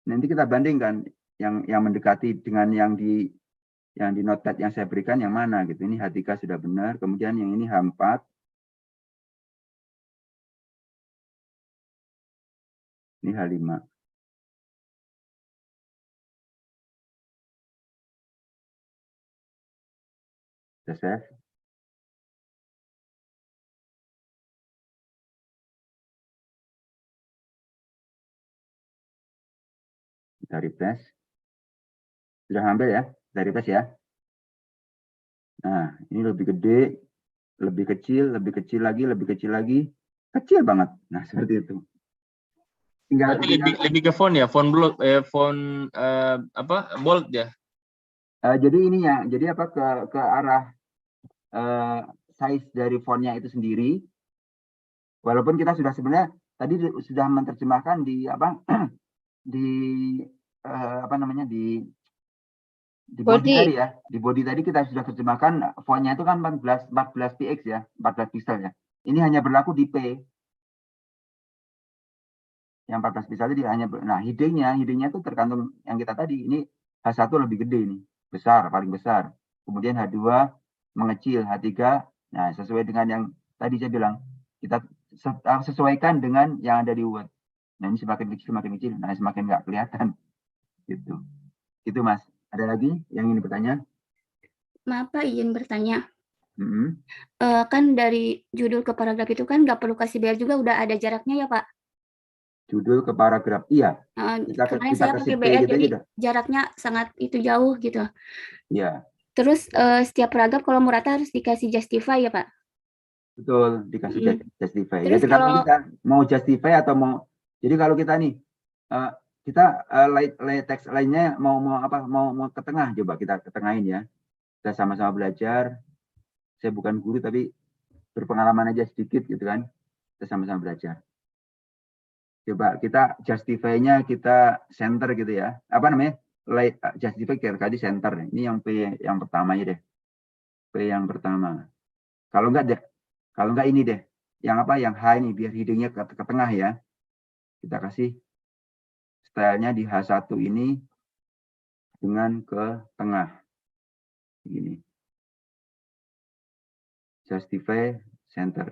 Nanti kita bandingkan yang mendekati dengan yang di notepad yang saya berikan yang mana gitu. Ini H3 sudah benar, kemudian yang ini H4. Ini H5. Kita save. Kita refresh. Sudah hampir ya, kita refresh ya. Nah, ini lebih gede, lebih kecil lagi, lebih kecil lagi. Kecil banget. Nah, seperti itu. Tinggal lebih ke font ya, font bold, bold ya. jadi ininya, jadi apa ke arah size dari fontnya itu sendiri. Walaupun kita sudah sebenarnya tadi sudah menerjemahkan di apa di apa namanya di body tadi ya. Di body tadi kita sudah terjemahkan fontnya itu kan 14 px ya, 14 pixel ya. Ini hanya berlaku di P. Yang 14 pixel tadi hanya nah headingnya itu tergantung yang kita tadi. Ini H1 lebih gede ini, besar, paling besar. Kemudian H2 mengecil, H3 nah sesuai dengan yang tadi saya bilang, kita sesuaikan dengan yang ada di Word. Nah, ini semakin kecil, nah semakin nggak kelihatan. Gitu. Itu Mas. Ada lagi yang ingin bertanya? Maaf Pak, izin bertanya. Mm-hmm. Kan dari judul ke paragraf itu kan nggak perlu kasih BR juga, udah ada jaraknya ya Pak? Judul ke paragraf, iya. Kemarin saya pakai BR, gitu jadi aja. Jaraknya sangat itu jauh gitu. Iya. Terus setiap paragraf kalau mau rata harus dikasih justify ya Pak? Betul, dikasih justify. Terus Ya tergantung kita mau justify atau mau. Jadi kalau kita nih kita teks lainnya mau ke tengah, coba kita ke tengahin ya. Kita sama-sama belajar. Saya bukan guru tapi berpengalaman aja sedikit gitu kan. Kita sama-sama belajar. Coba kita justify-nya kita center gitu ya. Apa namanya? Justify tadi center. Ini yang P yang pertama ya deh. P yang pertama. Kalau enggak ini deh. Yang apa? Yang H ini biar headingnya ke tengah ya. Kita kasih stylenya di H1 ini dengan ke tengah. Begini. Justify center.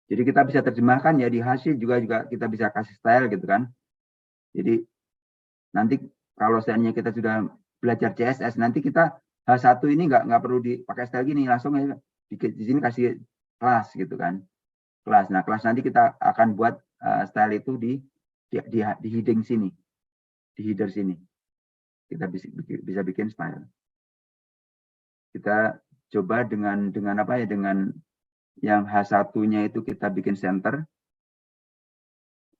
Jadi kita bisa terjemahkan ya di hasil juga kita bisa kasih style gitu kan. Jadi nanti kalau seandainya kita sudah belajar CSS, nanti kita H1 ini nggak perlu dipakai style gini, langsung ya di sini kasih kelas gitu kan. Kelas. Nah, kelas nanti kita akan buat style itu di heading sini. Di header sini. Kita bisa bikin style. Kita coba dengan apa ya, dengan yang H1-nya itu kita bikin center.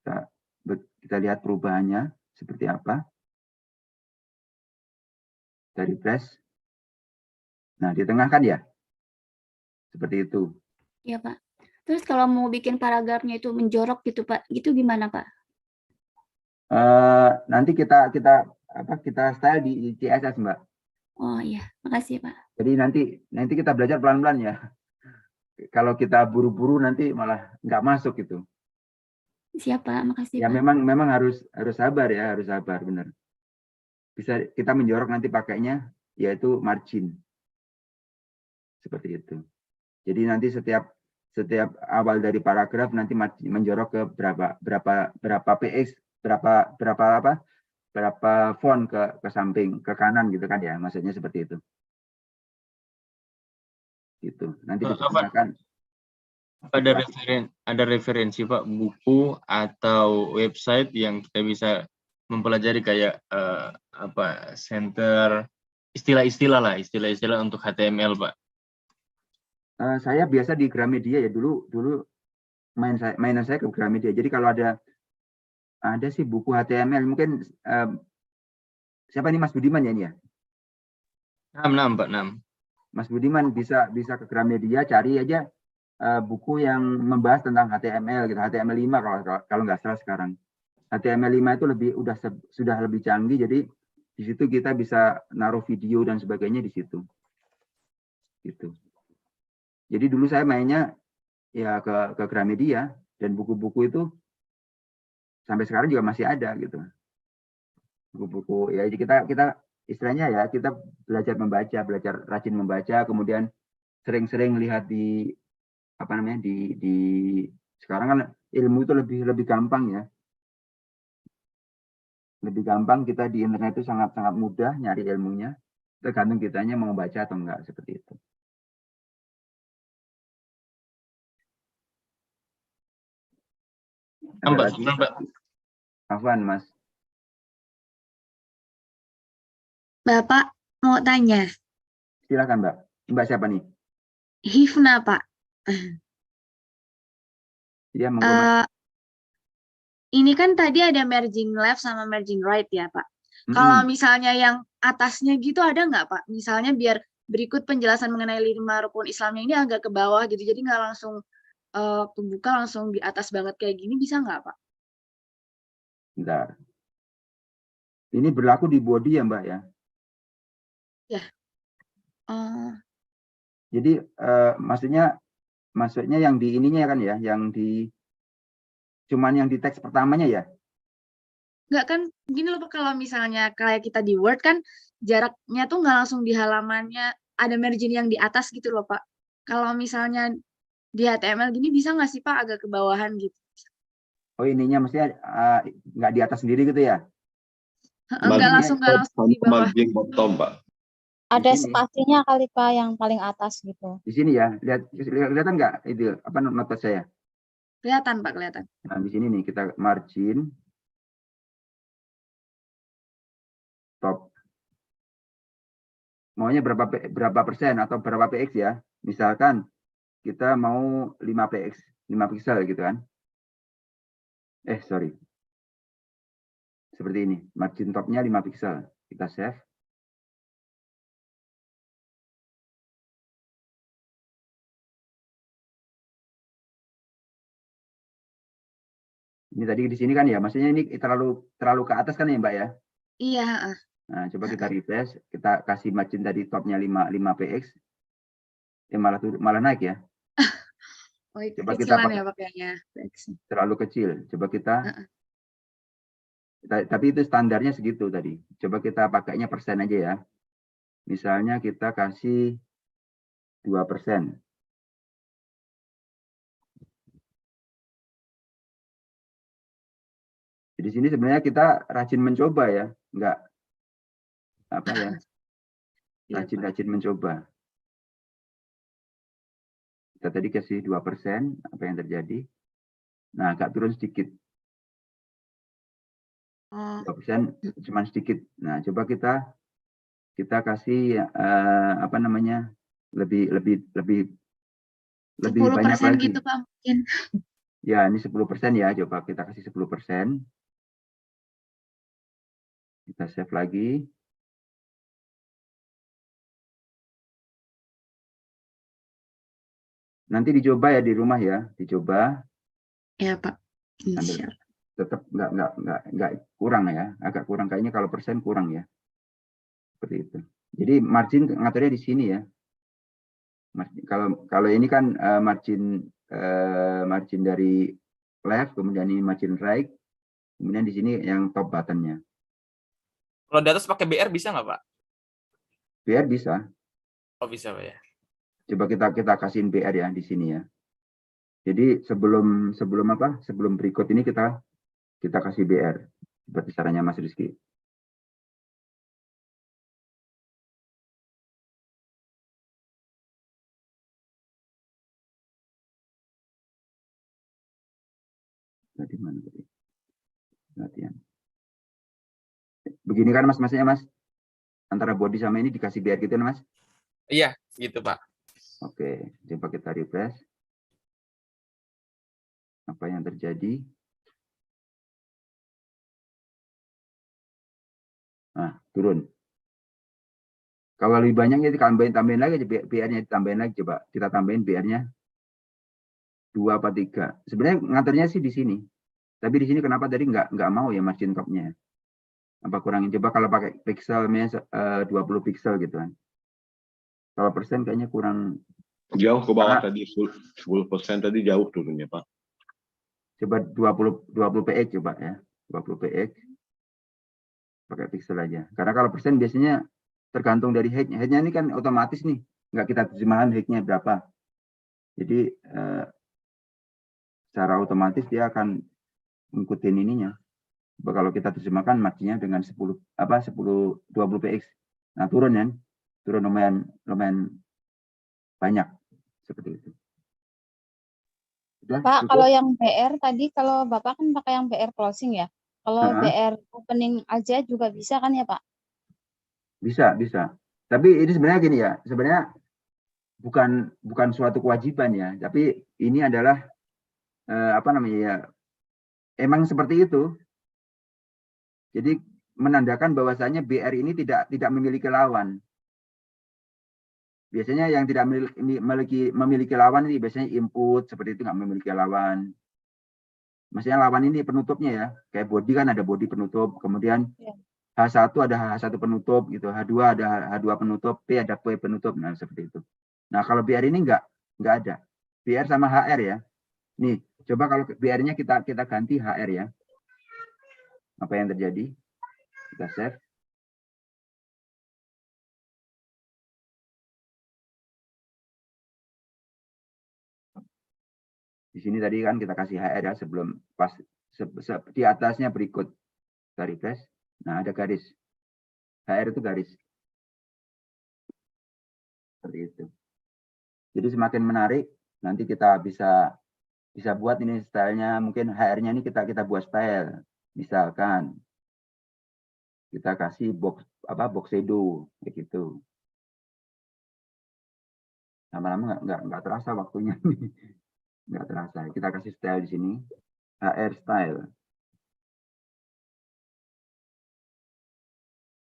Kita lihat perubahannya seperti apa. Kita refresh. Nah, di tengah kan ya? Seperti itu. Iya, Pak. Terus kalau mau bikin paragrafnya itu menjorok gitu, Pak, gitu gimana, Pak? Nanti kita style di CSS, Mbak. Oh iya, makasih Pak. Jadi nanti kita belajar pelan-pelan ya. Kalau kita buru-buru nanti malah nggak masuk gitu. Siap Pak, makasih Ya Pak. memang harus sabar ya, harus sabar benar. Bisa kita menjorok nanti pakainya yaitu margin. Seperti itu. Jadi nanti setiap awal dari paragraf nanti menjorok ke berapa px, berapa font ke samping, ke kanan gitu kan ya, maksudnya seperti itu. Gitu. Nanti ditambahkan. Ada referensi Pak, buku atau website yang kita bisa mempelajari kayak center istilah-istilah untuk HTML Pak. Saya biasa di Gramedia ya, dulu mainan saya ke Gramedia. Jadi kalau ada sih buku HTML, mungkin siapa ini Mas Budiman ya ini ya? 6 Pak, 6. Mas Budiman bisa ke Gramedia, cari aja buku yang membahas tentang HTML gitu, HTML5 kalau nggak salah sekarang. HTML5 itu sudah lebih canggih, jadi di situ kita bisa naruh video dan sebagainya di situ. Gitu. Jadi dulu saya mainnya ya ke Gramedia, dan buku-buku itu sampai sekarang juga masih ada gitu. Buku-buku ya, jadi kita istilahnya ya, kita belajar membaca, belajar rajin membaca, kemudian sering-sering lihat di sekarang kan ilmu itu lebih gampang ya. Lebih gampang, kita di internet itu sangat mudah nyari ilmunya, tergantung kitanya mau baca atau enggak, seperti itu. Ada lagi? Afwan, Mas. Bapak mau tanya, Silakan, Mbak. Mbak siapa nih? Hifna Pak. Dia mengkomentar. Ini kan tadi ada merging left sama merging right ya Pak. Kalau misalnya yang atasnya gitu ada nggak Pak? Misalnya biar berikut penjelasan mengenai 5 rukun Islamnya ini agak ke bawah gitu, jadi nggak langsung waktu buka langsung di atas banget kayak gini, bisa nggak Pak? Bentar. Ini berlaku di body ya Mbak ya? Ya. Jadi maksudnya yang di ininya kan ya, cuman yang di teks pertamanya ya? Nggak kan, gini loh Pak, kalau misalnya kayak kita di Word kan jaraknya tuh nggak langsung di halamannya, ada margin yang di atas gitu loh Pak. Kalau misalnya di HTML gini bisa nggak sih Pak agak ke bawahan gitu? Oh, ininya maksudnya nggak di atas sendiri gitu ya? Nggak langsung di bawah. Ada spasinya kali Pak yang paling atas gitu. Di sini ya, kelihatan nggak itu apa notas saya? Kelihatan Pak, kelihatan. Nah, di sini nih kita margin top. Maunya berapa persen atau berapa px ya? Misalkan kita mau 5 px, 5 pixel gitu kan? Sorry. Seperti ini, margin topnya 5 pixel. Kita save. Ini tadi di sini kan ya, maksudnya ini terlalu ke atas kan ya Mbak ya? Iya. Nah, coba kita refresh, kita kasih margin tadi topnya 5 px. Malah naik ya. Oh, Coba kita pakai ya pakainya. terlalu kecil. Coba kita, tapi itu standarnya segitu tadi. Coba kita pakainya persen aja ya. Misalnya kita kasih 2%. Di sini sebenarnya kita rajin mencoba ya, enggak apa ya, rajin mencoba. Kita tadi kasih 2%, apa yang terjadi? Nah, agak turun sedikit. 2% cuma sedikit. Nah, coba kita kasih apa namanya, lebih banyak lagi. Gitu Pak mungkin. Ya, ini 10% ya, coba kita kasih 10%. Kita save lagi. Nanti dicoba ya di rumah ya, dicoba. Ya Pak. Tetap nggak kurang ya, agak kurang kayaknya kalau persen kurang ya. Seperti itu. Jadi margin ngaturnya di sini ya. Kalau ini kan margin dari left, kemudian ini margin right, kemudian di sini yang top buttonnya. Kalau di atas pakai BR bisa nggak Pak? BR bisa. Oh bisa Pak ya. Coba kita kasihin BR ya di sini ya. Jadi sebelum berikut ini kita kasih BR seperti caranya Mas Rizky. Tadi mana tadi? Latihan. Begini kan Mas, maksudnya Mas? Antara body sama ini dikasih BR gitu Mas? Iya, gitu Pak. Oke, coba kita refresh. Apa yang terjadi? Nah, turun. Kalau lebih banyak ya tambahin lagi BR-nya, ditambahin lagi, coba kita tambahin BR-nya 2 apa 3. Sebenarnya ngaturnya sih di sini. Tapi di sini kenapa tadi nggak mau ya margin top-nya? Apa kurangin? Coba kalau pakai pixelnya 20 pixel gitu kan. Kalau persen kayaknya kurang. Jauh ke bawah tadi, 10% tadi jauh turunnya, Pak. Coba 20 px coba ya. 20 px. Pakai pixel aja. Karena kalau persen biasanya tergantung dari height-nya. Height-nya ini kan otomatis nih. Nggak kita terjemahkan height-nya berapa. Jadi secara otomatis dia akan ngikutin ininya. Kalau kita terjemahkan marginnya dengan 10 20 px. Nah, turun ya. Turun lumayan banyak seperti itu. Sudah, Pak, cukup? kalau yang BR tadi, kalau Bapak kan pakai yang BR closing ya. Kalau Heeh. BR opening aja juga bisa kan ya Pak? Bisa. Tapi ini sebenarnya gini ya, sebenarnya bukan suatu kewajiban ya, tapi ini adalah apa namanya ya, emang seperti itu. Jadi menandakan bahwasanya BR ini tidak memiliki lawan. Biasanya yang tidak memiliki lawan ini biasanya input seperti itu, nggak memiliki lawan. Maksudnya lawan ini penutupnya ya, kayak body kan ada body penutup, kemudian Ya. H1 ada H1 penutup gitu, H2 ada H2 penutup, P ada P penutup, nah seperti itu. Nah kalau BR ini nggak ada, BR sama HR ya. Nih coba kalau BR-nya kita ganti HR ya, apa yang terjadi? Kita save. Di sini tadi kan kita kasih HR ya sebelum pas di atasnya berikut kita refresh. Nah ada garis. HR itu garis. Seperti itu. Jadi semakin menarik, nanti kita bisa buat ini stylenya, mungkin HR-nya ini kita buat style. Misalkan kita kasih box shadow begitu. Lama-lama nggak terasa waktunya. Nggak terasa. Kita kasih style di sini. HR style.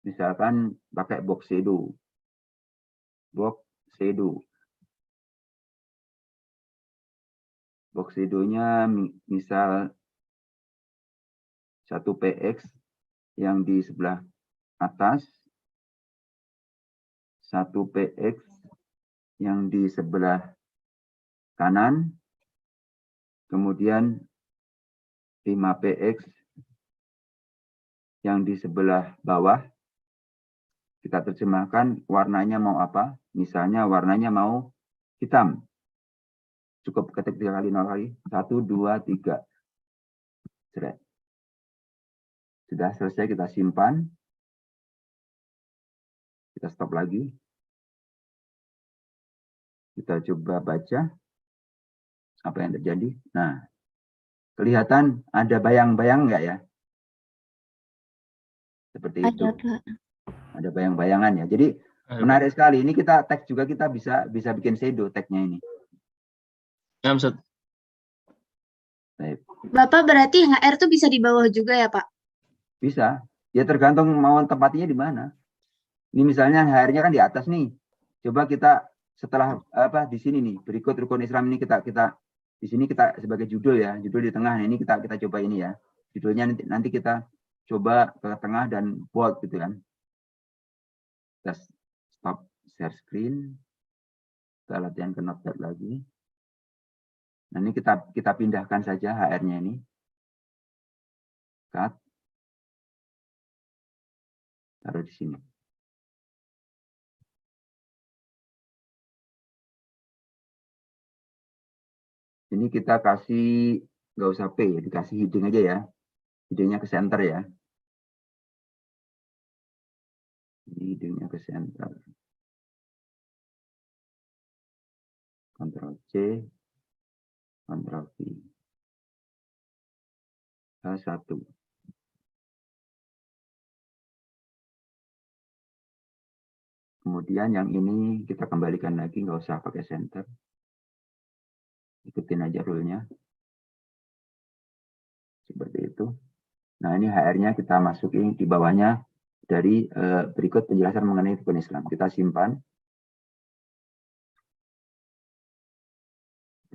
Misalkan pakai box shadow. Box shadow. Box shadow-nya misal 1 px yang di sebelah atas, 1 px yang di sebelah kanan, kemudian 5 px yang di sebelah bawah. Kita terjemahkan warnanya mau apa, misalnya warnanya mau hitam. Cukup ketik 3 kali 0 kali, 1, 2, 3. Sudah selesai, kita simpan. Kita stop lagi. Kita coba baca apa yang terjadi. Nah, kelihatan ada bayang-bayang nggak ya? Seperti itu. Ada Pak. Ada bayang-bayangan ya. Jadi menarik sekali. Ini kita tag juga, kita bisa bikin shadow tagnya ini. Ya, Ustaz. Baik. Bapak berarti HR tuh bisa di bawah juga ya, Pak? Bisa. Ya tergantung mau tempatnya di mana. Ini misalnya HR-nya kan di atas nih. Coba kita setelah di sini nih, berikut rukun Islam ini kita di sini kita sebagai judul ya, judul di tengah. Ini kita coba ini ya. Judulnya nanti kita coba ke tengah dan bold gitu kan. Kita stop share screen. Kita latihan ke notepad lagi. Nah, ini kita pindahkan saja HR-nya ini. Cut. Taruh di sini. Ini kita kasih, nggak usah P ya, dikasih hiding aja ya. Hidingnya ke center ya. Hidingnya ke center. Ctrl C, Ctrl V. satu. Kemudian yang ini kita kembalikan lagi, nggak usah pakai center. Ikutin aja rule-nya. Seperti itu. Nah, ini HR-nya kita masukin di bawahnya dari berikut penjelasan mengenai rukun Islam. Kita simpan.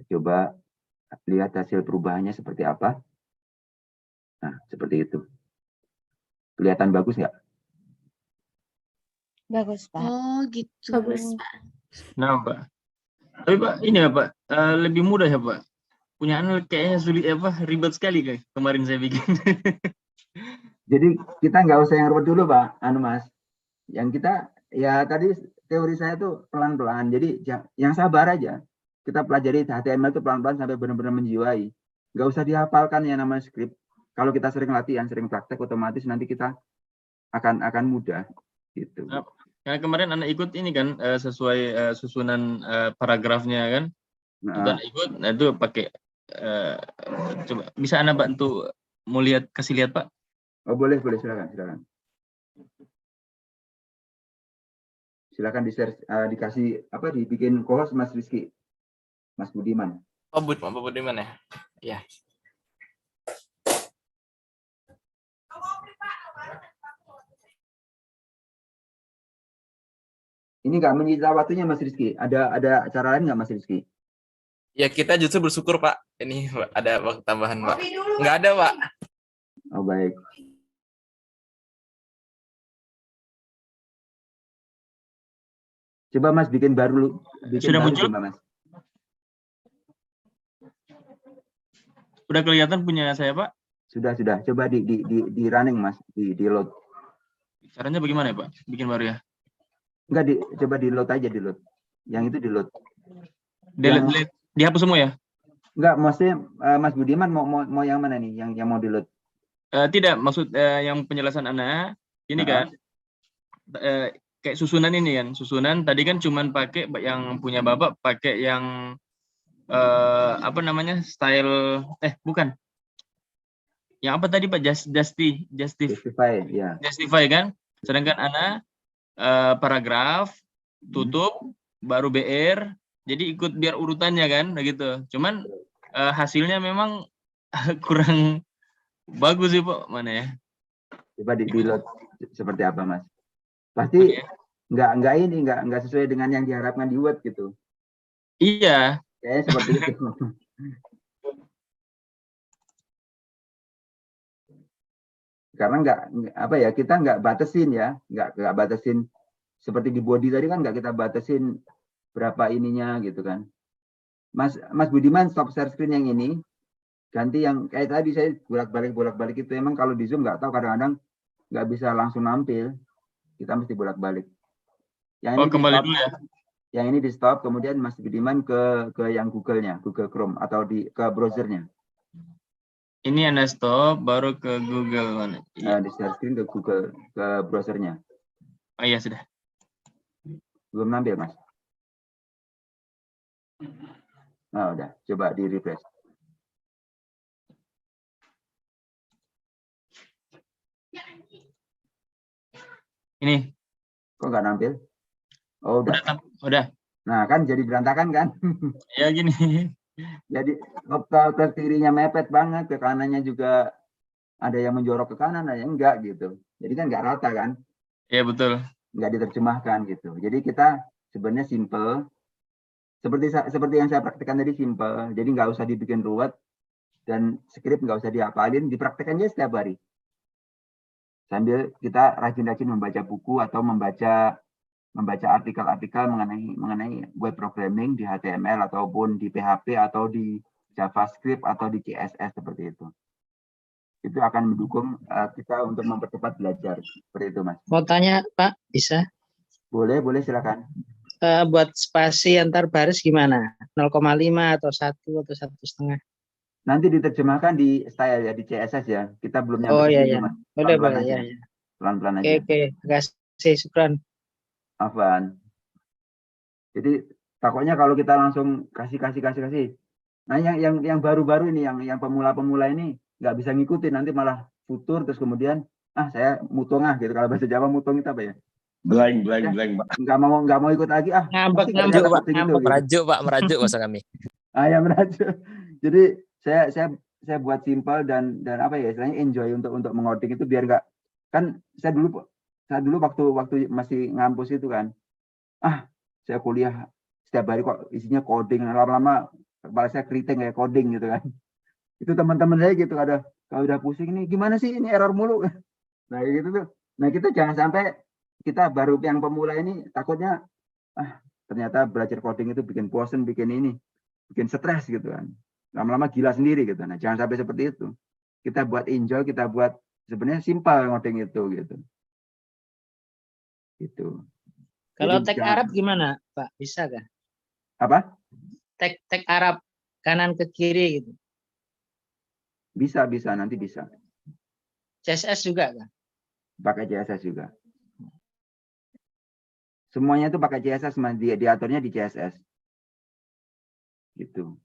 Coba lihat hasil perubahannya seperti apa. Nah, seperti itu. Kelihatan bagus nggak? Bagus, Pak. Oh, gitu. Bagus, Pak. Nah, Pak. Tapi Pak, ini ya Pak, lebih mudah ya Pak. Punya anak kayaknya sulit ribet sekali kayak kemarin saya bikin. Jadi kita nggak usah yang ribet dulu, Pak. Mas. Yang kita, ya tadi teori saya tuh pelan-pelan. Jadi yang sabar aja. Kita pelajari HTML itu pelan-pelan sampai benar-benar menjiwai. Nggak usah dihafalkan yang namanya skrip. Kalau kita sering latihan, sering praktek, otomatis nanti kita akan mudah. Gitu. Nah, karena kemarin anak ikut ini kan sesuai susunan paragrafnya kan. Nah, ikut, nah itu pakai coba bisa Anda bantu mau kasih lihat Pak? Oh boleh silakan. Silakan dikasih dibikin co-host Mas Rizky, Mas Budiman. Oh Pak Budiman ya? Iya. Ini nggak menyita waktunya Mas Rizky. Ada cara lain nggak Mas Rizky? Ya kita justru bersyukur Pak. Ini ada waktu tambahan Pak. Nggak ada Pak. Oh baik. Coba Mas bikin baru. Sudah muncul? Coba, Mas. Sudah kelihatan punya saya Pak? Sudah. Coba di running Mas, di load. Caranya bagaimana ya Pak? Bikin baru ya? Enggak, coba di load aja, di load. Yang itu di load. Delete. Dihapus semua ya? Enggak, maksudnya Mas Budiman mau yang mana nih? Yang mau di load? Tidak, maksud yang penjelasan Anda ini kan kayak susunan ini kan. Susunan tadi kan cuman pakai yang punya Bapak pakai yang style bukan. Yang apa tadi Pak? Justify ya. Justify kan? Sedangkan Anda paragraf tutup baru BR. Jadi ikut biar urutannya kan begitu. Cuman hasilnya memang kurang bagus sih Pak, mana ya? Coba di load seperti apa Mas? Pasti nggak sesuai dengan yang diharapkan di Word gitu. Iya. Kayaknya seperti itu. Karena kita nggak batasin ya, nggak batasin seperti di body tadi kan nggak kita batasin berapa ininya gitu kan. Mas Budiman stop share screen yang ini, ganti yang kayak tadi saya bolak-balik itu. Emang kalau di Zoom nggak tahu kadang-kadang nggak bisa langsung nampil, kita mesti bolak-balik. Yang ini kembali dulu ya. Yang ini di stop, kemudian Mas Budiman ke yang Google-nya, Google Chrome atau ke browsernya. Ini Anda stop, baru ke Google mana? Di share screen ke Google, ke browsernya. Oh iya sudah. Belum nampil Mas. Nah udah, coba di refresh. Ini. Kok nggak nampil? Oh udah. Udah. Nah kan jadi berantakan kan? Ya gini. Jadi ke kirinya mepet banget, ke kanannya juga ada yang menjorok ke kanan, ada yang enggak gitu. Jadi kan nggak rata kan? Iya betul. Nggak diterjemahkan gitu. Jadi kita sebenarnya simple. Seperti yang saya praktekkan tadi simple. Jadi nggak usah dibikin ruwet dan skrip nggak usah dihafalin, dipraktekkan aja setiap hari. Sambil kita rajin-rajin membaca buku atau membaca artikel-artikel mengenai web programming di HTML ataupun di PHP atau di JavaScript atau di CSS seperti itu. Itu akan mendukung kita untuk mempercepat belajar. Seperti itu Mas. Mau tanya Pak, bisa? Boleh silakan. Buat spasi antar baris gimana? 0,5 atau 1 atau 1,5? Nanti diterjemahkan di style ya, di CSS ya. Kita belum nyampe iya. Mas. Boleh ya. Pelan-pelan aja. Oke. Terima kasih, syukran. Afwan. Jadi takutnya kalau kita langsung kasih. Nah, yang baru-baru ini, yang pemula-pemula ini nggak bisa ngikutin, nanti malah futur terus kemudian saya mutong gitu. Kalau bahasa Jawa mutong itu apa ya? Blank, Ya, Pak. nggak mau ikut lagi Ngambek, pasti ngambek, ternyata Pak, seperti gitu, ngambek. gitu. Merajuk bahasa kami. Ya merajuk. Jadi saya buat simpel dan apa ya, istilahnya enjoy untuk mengoding itu, biar nggak, kan saya dulu waktu masih ngampus itu kan, saya kuliah setiap hari kok isinya coding, lama-lama kepala saya keriting kayak coding gitu kan. Itu teman-teman saya gitu, ada kalau udah pusing ini gimana sih, ini error mulu. Nah gitu tuh. Nah kita jangan sampai kita baru yang pemula ini takutnya ternyata belajar coding itu bikin bosen, bikin stres gitu kan. Lama-lama gila sendiri gitu. Nah jangan sampai seperti itu. Kita buat enjoy, kita buat sebenarnya simpel coding itu gitu. Gitu. Kalau Jadi tag Arab gimana, Pak? Bisa kah? Apa? Tag Arab kanan ke kiri gitu. Bisa, nanti bisa. CSS juga kah? Pakai CSS juga. Semuanya itu pakai CSS, Mas. Diaturnya di CSS. Gitu.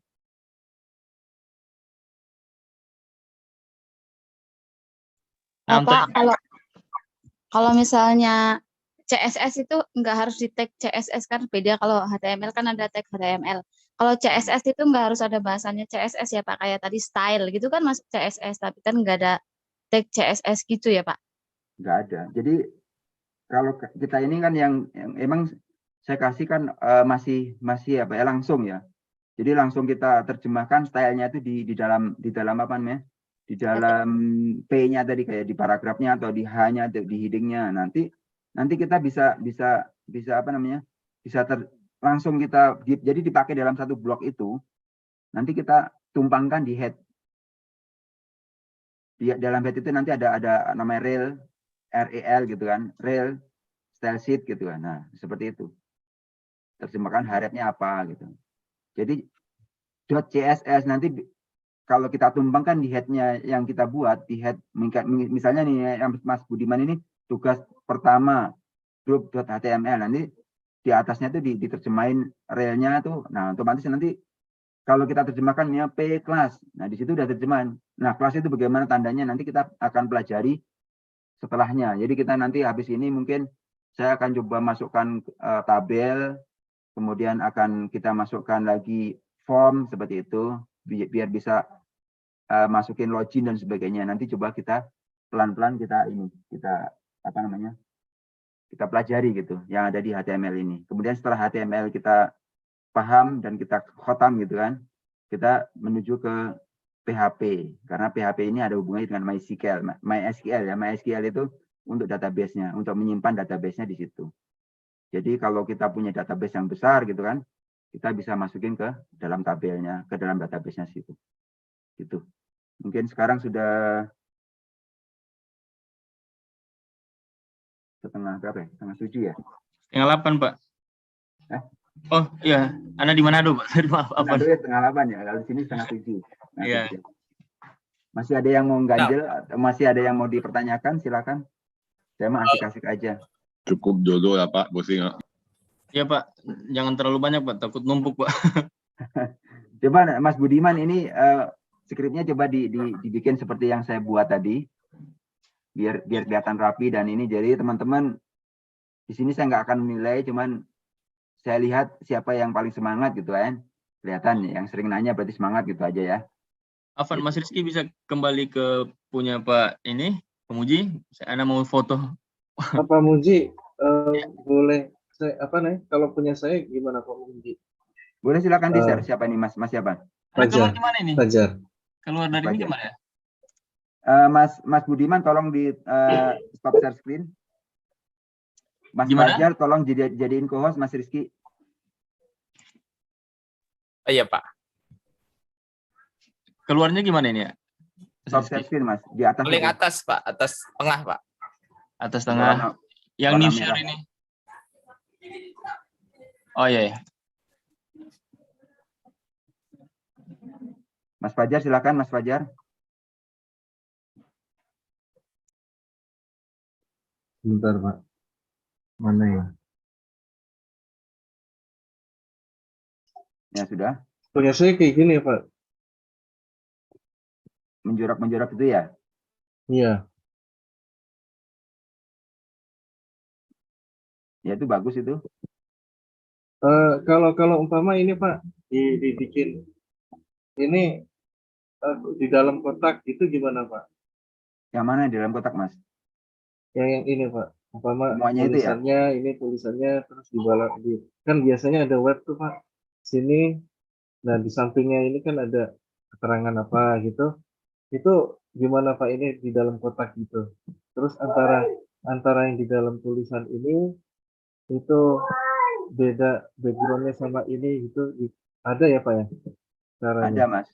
Pak, kalau misalnya CSS itu nggak harus di tag CSS kan, beda. Kalau HTML kan ada tag HTML. Kalau CSS itu nggak harus ada bahasanya CSS ya Pak, kayak tadi style gitu kan masuk CSS, tapi kan nggak ada tag CSS gitu ya Pak? Nggak ada. Jadi kalau kita ini kan yang emang saya kasih kan masih apa ya, langsung ya. Jadi langsung kita terjemahkan stylenya itu di dalam apa namanya? Di dalam P-nya tadi, kayak di paragrafnya atau di H-nya, di heading-nya. Nanti kita bisa apa namanya? Bisa langsung kita jadi dipakai dalam satu blok itu. Nanti kita tumpangkan di head. Di dalam head itu nanti ada namanya rel gitu kan, rel style sheet gitu kan. Nah, seperti itu. Terjemahkan harapnya apa gitu. Jadi .css nanti kalau kita tumpangkan di head-nya yang kita buat, di head misalnya nih yang Mas Budiman ini tugas pertama group.html, nanti di atasnya tuh diterjemahin relnya tuh. Nah, otomatis nanti kalau kita terjemahkannya P class, nah di situ udah terjemahan. Nah, kelas itu bagaimana tandanya, nanti kita akan pelajari setelahnya. Jadi kita nanti habis ini mungkin saya akan coba masukkan tabel, kemudian akan kita masukkan lagi form seperti itu, biar bisa masukin login dan sebagainya. Nanti coba kita pelan-pelan kita apa namanya, kita pelajari gitu yang ada di HTML ini. Kemudian setelah HTML kita paham dan kita khotam gitu kan, kita menuju ke PHP, karena PHP ini ada hubungannya dengan MySQL ya. MySQL itu untuk database-nya, untuk menyimpan database-nya di situ. Jadi kalau kita punya database yang besar gitu kan, kita bisa masukin ke dalam tabelnya, ke dalam database-nya situ. Gitu. Mungkin sekarang sudah setengah berapa ya? Setengah 7 ya? Setengah 8, Pak. Oh iya, Anda di Manado, Pak. Maaf, apa? Manado ya setengah 8 ya, lalu sini setengah 7. Nah, Iya. Masih ada yang mau ganjel, masih ada yang mau dipertanyakan, silakan. Saya mah asik-asik aja. Cukup dulu ya Pak, pusing. Iya Pak, jangan terlalu banyak Pak, takut numpuk Pak. Coba Mas Budiman ini skripnya coba dibikin seperti yang saya buat tadi, biar kelihatan rapi. Dan ini jadi teman-teman di sini saya nggak akan menilai, cuman saya lihat siapa yang paling semangat gitu kan. Kelihatan yang sering nanya berarti semangat gitu aja ya. Afan, Mas Rizky bisa kembali ke punya Pak ini, Pemuji. Saya mau foto. Pak Muji, boleh kalau punya saya gimana Pak Muji? Boleh silakan di-share. Siapa nih Mas siapa? Anda keluar di mana ini? Fajar. Keluar dari mana ya? Mas Budiman tolong di stop share screen. Mas Gimana? Fajar tolong jadiin co-host Mas Rizky. Iya Pak. Keluarnya gimana ini ya? Stop share screen Mas, di atas. Paling atas Pak, atas tengah Pak. Atas tengah. Yang new share ini. Oh iya. Mas Fajar silakan Mas Fajar. Bentar Pak. Mana ya? Ya sudah. Punya saya kayak gini Pak. menjorok-menjorok itu ya? Iya. Ya itu bagus itu. Kalau umpama ini Pak dibikin ini di dalam kotak itu gimana Pak? Yang mana di dalam kotak, Mas? Yang ini Pak, umpama Semuanya itu ya? tulisannya terus kan biasanya ada web tuh Pak. Sini, nah di sampingnya ini kan ada keterangan apa gitu. Itu gimana Pak ini di dalam kotak gitu. Terus antara yang di dalam tulisan ini itu beda backgroundnya sama ini gitu ada ya Pak ya caranya? Ada, Mas.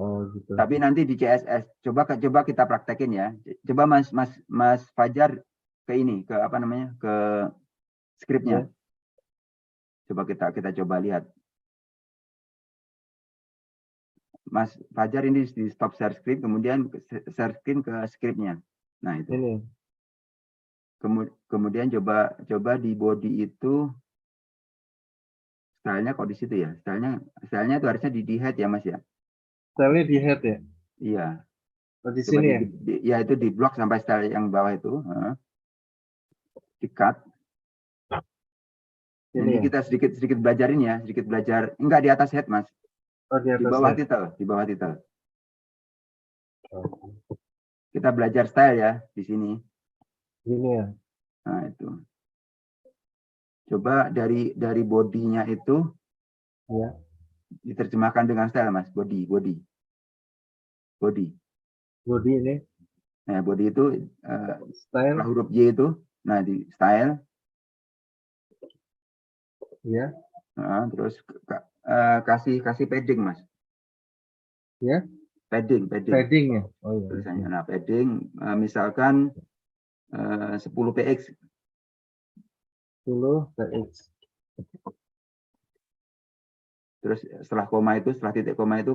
Oh gitu. Tapi nanti di CSS coba kita praktekin ya. Coba Mas Fajar ke ini, ke apa namanya, ke skripnya. Coba kita coba lihat. Mas Fajar ini di stop share screen, kemudian share screen ke skripnya. Nah itu. Ini. Kemudian coba di body itu stylenya kok di situ ya. Stylenya itu harusnya di head ya Mas ya. Stylenya di head ya. Iya. Oh, di Coba sini ya. Ya itu di blok sampai style yang bawah itu. Di cut. Jadi Ini ya? kita sedikit belajarin ya, sedikit belajar. Enggak di atas head Mas. Oh, di atas Di bawah head. title, di bawah title. Oh. Kita belajar style ya di sini. Ini ya. Nah itu. Coba dari bodinya itu ya diterjemahkan dengan style Mas, body. Body ini. Nah, body itu Style. huruf Y itu, nah di style. Ya. Nah, terus kasih padding Mas. Ya. Padding. Padding ya. Oh iya. Tulisannya. Nah, padding misalkan 10 px. 10 px. Terus setelah koma itu, setelah titik koma itu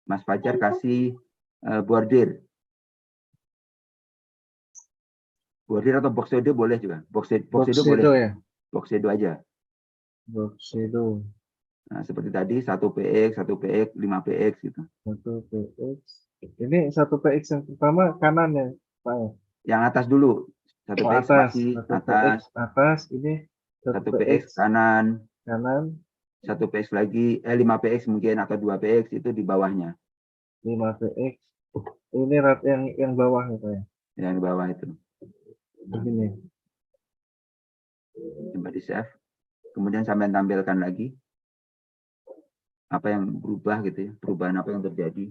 Mas Fajar kasih border. Border atau box shadow boleh juga. Box shadow boleh. Ya. Box shadow aja. Box shadow. Nah, seperti tadi 1 px, 5 px gitu. 1 px. Ini 1 px yang pertama kanan ya, Pak. Yang atas dulu. 1 px spasi atas, ini 1 px kanan. 1 1 px lagi, 5 px mungkin atau 2 px itu di bawahnya. 5 px. Ini rat yang bawah ya, Pak ya. Yang di bawah itu. Begini. Coba di save. Kemudian sampai tampilkan lagi apa yang berubah gitu ya, perubahan apa yang terjadi.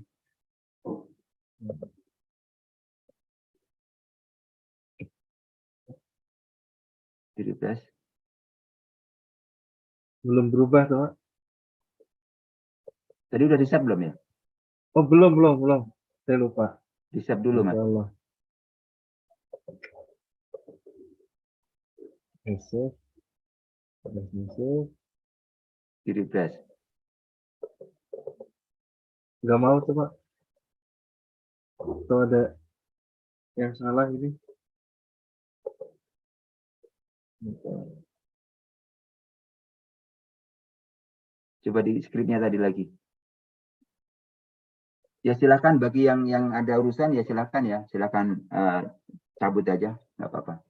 Di refresh. Belum berubah tuh, Pak. Tadi udah di save belum ya? Oh, belum. Saya lupa. Di save dulu, Mas. Allah. Save. Di refresh. Nggak mau tuh, Pak. Tuh ada yang salah ini. Coba di skripnya tadi lagi. Ya silakan bagi yang ada urusan ya silakan cabut aja, nggak apa-apa.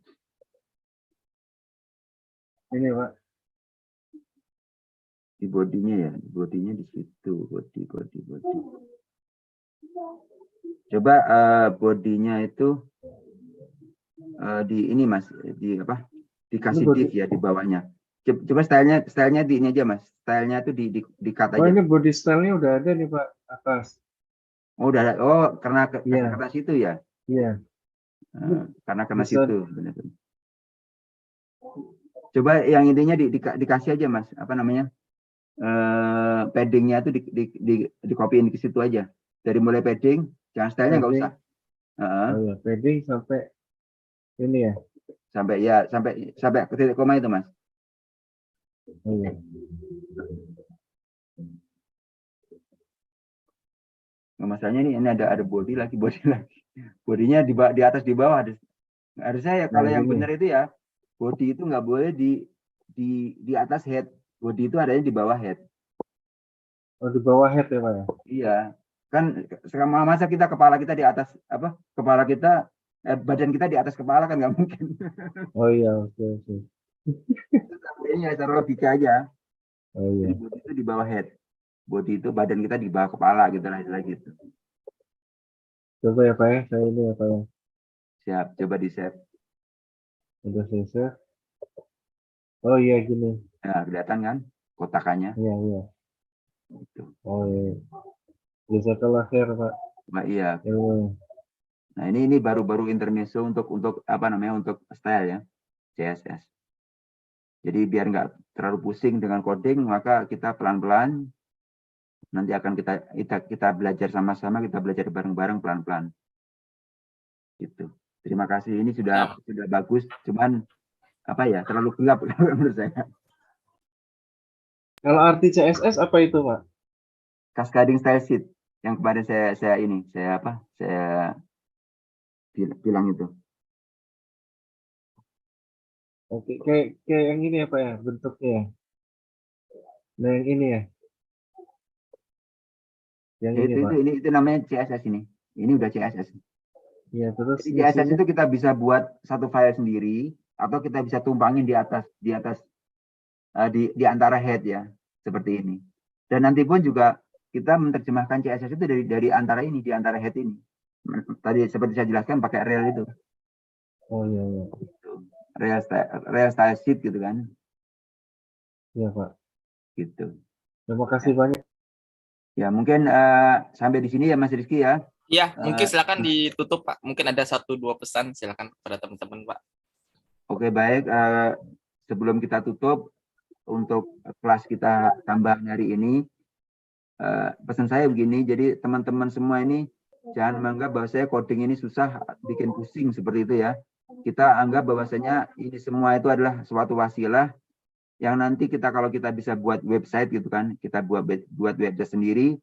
Ini Pak. Di bodinya ya, bodinya di situ, body. Coba bodinya itu di ini Mas, di apa? Dikasih div ya di bawahnya. Coba stylenya di ini aja Mas. Stylenya itu di cut aja. Oh ini body stylenya udah ada nih Pak atas. Oh udah ada. Oh karena kata situ ya. Iya. Karena situ. Benar. Coba yang intinya dikasih aja Mas. Apa namanya? Paddingnya itu di copyin ke situ aja. Dari mulai padding, jangan stylenya nggak usah. Oh ya, padding sampai ini ya. Sampai ke titik koma itu Mas. Oh iya. Nah, masalahnya ini ada body lagi. Bodinya di atas di bawah. Harusnya ya kalau yang benar itu ya body itu nggak boleh di atas head. Body itu adanya di bawah head. Oh di bawah head ya Pak ya? Iya. Kan selama masa kita kepala kita di atas apa? Kepala kita badan kita di atas kepala kan nggak mungkin. Oh iya, oke. Ini secara logika aja. Oh iya. Jadi body itu di bawah head. Body itu badan kita di bawah kepala gitu lah istilah gitu. Coba ya Pak ya, saya ini ya Pak ya. Siap, coba di save. Udah selesai. Oh iya gini. Nah, kelihatan kan kotakannya. Iya. Gitu. Oh iya. Jazakallah khair Pak. Nah, iya. Ilmunya. Nah, ini baru-baru intermezzo untuk apa namanya, untuk style ya, CSS. Jadi biar nggak terlalu pusing dengan coding, maka kita pelan-pelan nanti akan kita belajar sama-sama, kita belajar bareng-bareng pelan-pelan. Gitu. Terima kasih. Ini sudah bagus, cuman apa ya, terlalu gelap menurut saya. Kalau arti CSS apa itu, Pak? Cascading Style Sheet yang kemarin saya bilang itu. Oke, kayak yang ini ya Pak ya, bentuknya ya. Nah yang ini ya. Yang Ya, ini Pak. itu namanya CSS ini. Ini udah CSS. Iya, terus jadi CSS itu kita bisa buat satu file sendiri atau kita bisa tumpangin di antara head ya, seperti ini. Dan nanti pun juga kita menerjemahkan CSS itu dari antara ini, di antara head ini. Tadi seperti saya jelaskan pakai rel itu. Oh iya. Rel style sheet gitu kan. Iya Pak. Gitu. Terima kasih banyak. Ya mungkin sampai di sini ya Mas Rizky ya. Iya, mungkin silakan ditutup Pak. Mungkin ada 1-2 pesan silakan kepada teman-teman Pak. Oke baik, sebelum kita tutup untuk kelas kita tambah hari ini, pesan saya begini, jadi teman-teman semua ini jangan menganggap bahwa saya coding ini susah, bikin pusing seperti itu ya. Kita anggap bahwasanya ini semua itu adalah suatu wasilah yang nanti kalau kita bisa buat website gitu kan, kita buat website sendiri,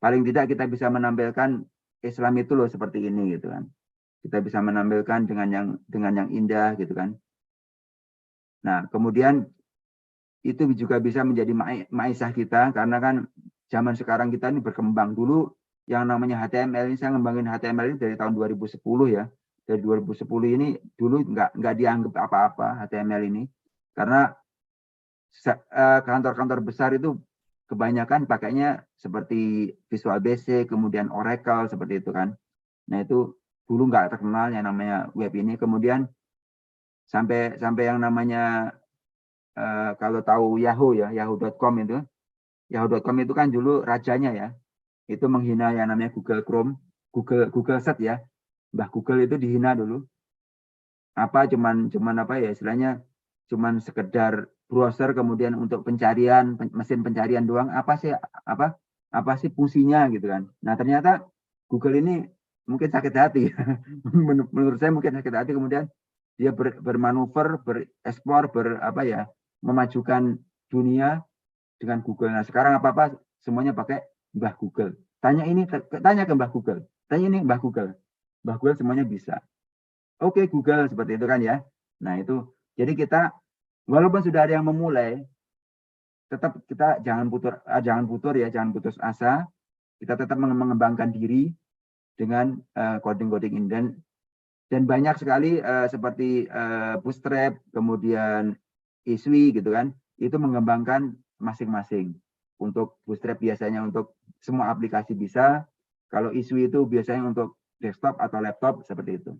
paling tidak kita bisa menampilkan Islam itu loh seperti ini gitu kan. Kita bisa menampilkan dengan yang indah gitu kan. Nah, kemudian itu juga bisa menjadi maisah kita karena kan zaman sekarang kita ini berkembang. Dulu yang namanya HTML ini, saya ngembangin HTML ini dari tahun 2010 ya. Dari 2010 ini dulu nggak dianggap apa-apa HTML ini. Karena kantor-kantor besar itu kebanyakan pakainya seperti Visual Basic, kemudian Oracle seperti itu kan. Nah itu dulu nggak terkenal yang namanya web ini. Kemudian sampai yang namanya kalau tahu Yahoo ya, yahoo.com itu kan dulu rajanya ya, itu menghina yang namanya Google Chrome, Google Search ya, Mbah Google itu dihina dulu. Cuman apa ya istilahnya, cuman sekedar browser kemudian untuk pencarian, mesin pencarian doang, apa sih fungsinya gitu kan. Nah ternyata Google ini mungkin sakit hati, menurut saya mungkin sakit hati, kemudian dia bermanuver, bereksplor, memajukan dunia dengan Google. Nah sekarang apa semuanya pakai Mbah Google. Tanya ke Mbah Google, tanya ini Mbah Google semuanya bisa. Oke Google seperti itu kan ya. Nah itu jadi kita walaupun sudah ada yang memulai, tetap kita jangan putus asa. Kita tetap mengembangkan diri dengan coding ini dan banyak sekali seperti Bootstrap, kemudian Iswi gitu kan, itu mengembangkan masing-masing. Untuk Bootstrap biasanya untuk semua aplikasi bisa, kalau Iswi itu biasanya untuk desktop atau laptop seperti itu.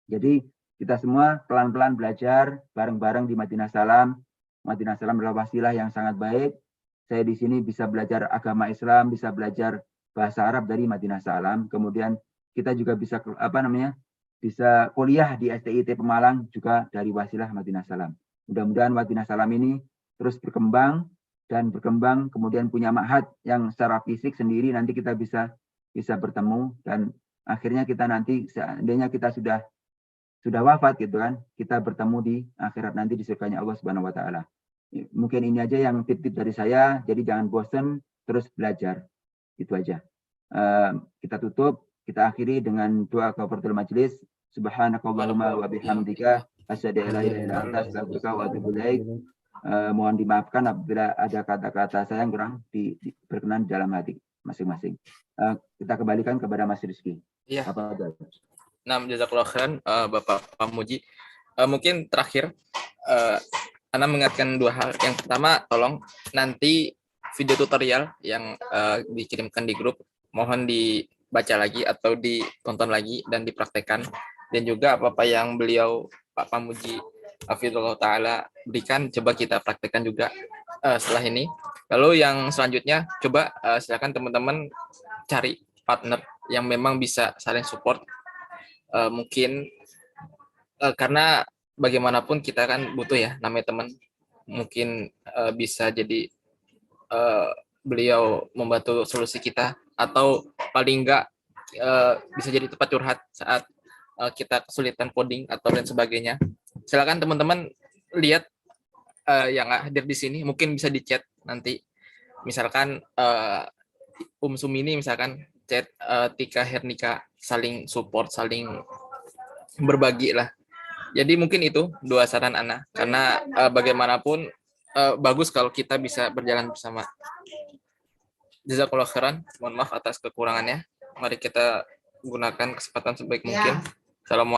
Jadi kita semua pelan-pelan belajar bareng-bareng di Madinah Salam. Madinah Salam adalah wasilah yang sangat baik. Saya di sini bisa belajar agama Islam, bisa belajar bahasa Arab dari Madinah Salam. Kemudian kita juga bisa bisa kuliah di STIT Pemalang juga dari wasilah Madinah Salam. Mudah-mudahan Madinah Salam ini terus berkembang kemudian punya ma'had yang secara fisik sendiri nanti kita bisa bertemu dan akhirnya kita nanti seandainya kita sudah wafat gitu kan, kita bertemu di akhirat nanti di surganya Allah Subhanahu wa taala. Mungkin ini aja yang tip-tip dari saya, jadi jangan bosan, terus belajar. Itu aja. Kita tutup, kita akhiri dengan doa kafaratul majelis. Subhanakallahumma wa bihamdika asyhadu an la ilaha illa anta astaghfiruka wa atubu ilaik. Mohon dimaafkan apabila ada kata-kata saya yang kurang berkenan dalam hati. masing-masing. Kita kembalikan kepada Mas Rizky. Iya. Apa ada? Nah, jazakallahu khairan Bapak Pamuji. Mungkin terakhir Ana mengingatkan dua hal. Yang pertama, tolong nanti video tutorial yang dikirimkan di grup mohon dibaca lagi atau ditonton lagi dan dipraktekkan. Dan juga apa-apa yang beliau Pak Pamuji hafizallahu taala berikan coba kita praktekkan juga setelah ini. Lalu yang selanjutnya coba silakan teman-teman cari partner yang memang bisa saling support. Mungkin karena bagaimanapun kita kan butuh ya namanya teman. Mungkin bisa jadi beliau membantu solusi kita atau paling enggak bisa jadi tempat curhat saat kita kesulitan coding atau dan sebagainya. Silakan teman-teman lihat yang hadir di sini, mungkin bisa di chat nanti. Misalkan Sumini misalkan chat Tika Hernika, saling support, saling berbagi lah. Jadi mungkin itu dua saran Ana, karena bagaimanapun bagus kalau kita bisa berjalan bersama. Jazakallahu khairan, mohon maaf atas kekurangannya. Mari kita gunakan kesempatan sebaik mungkin. Assalamualaikum.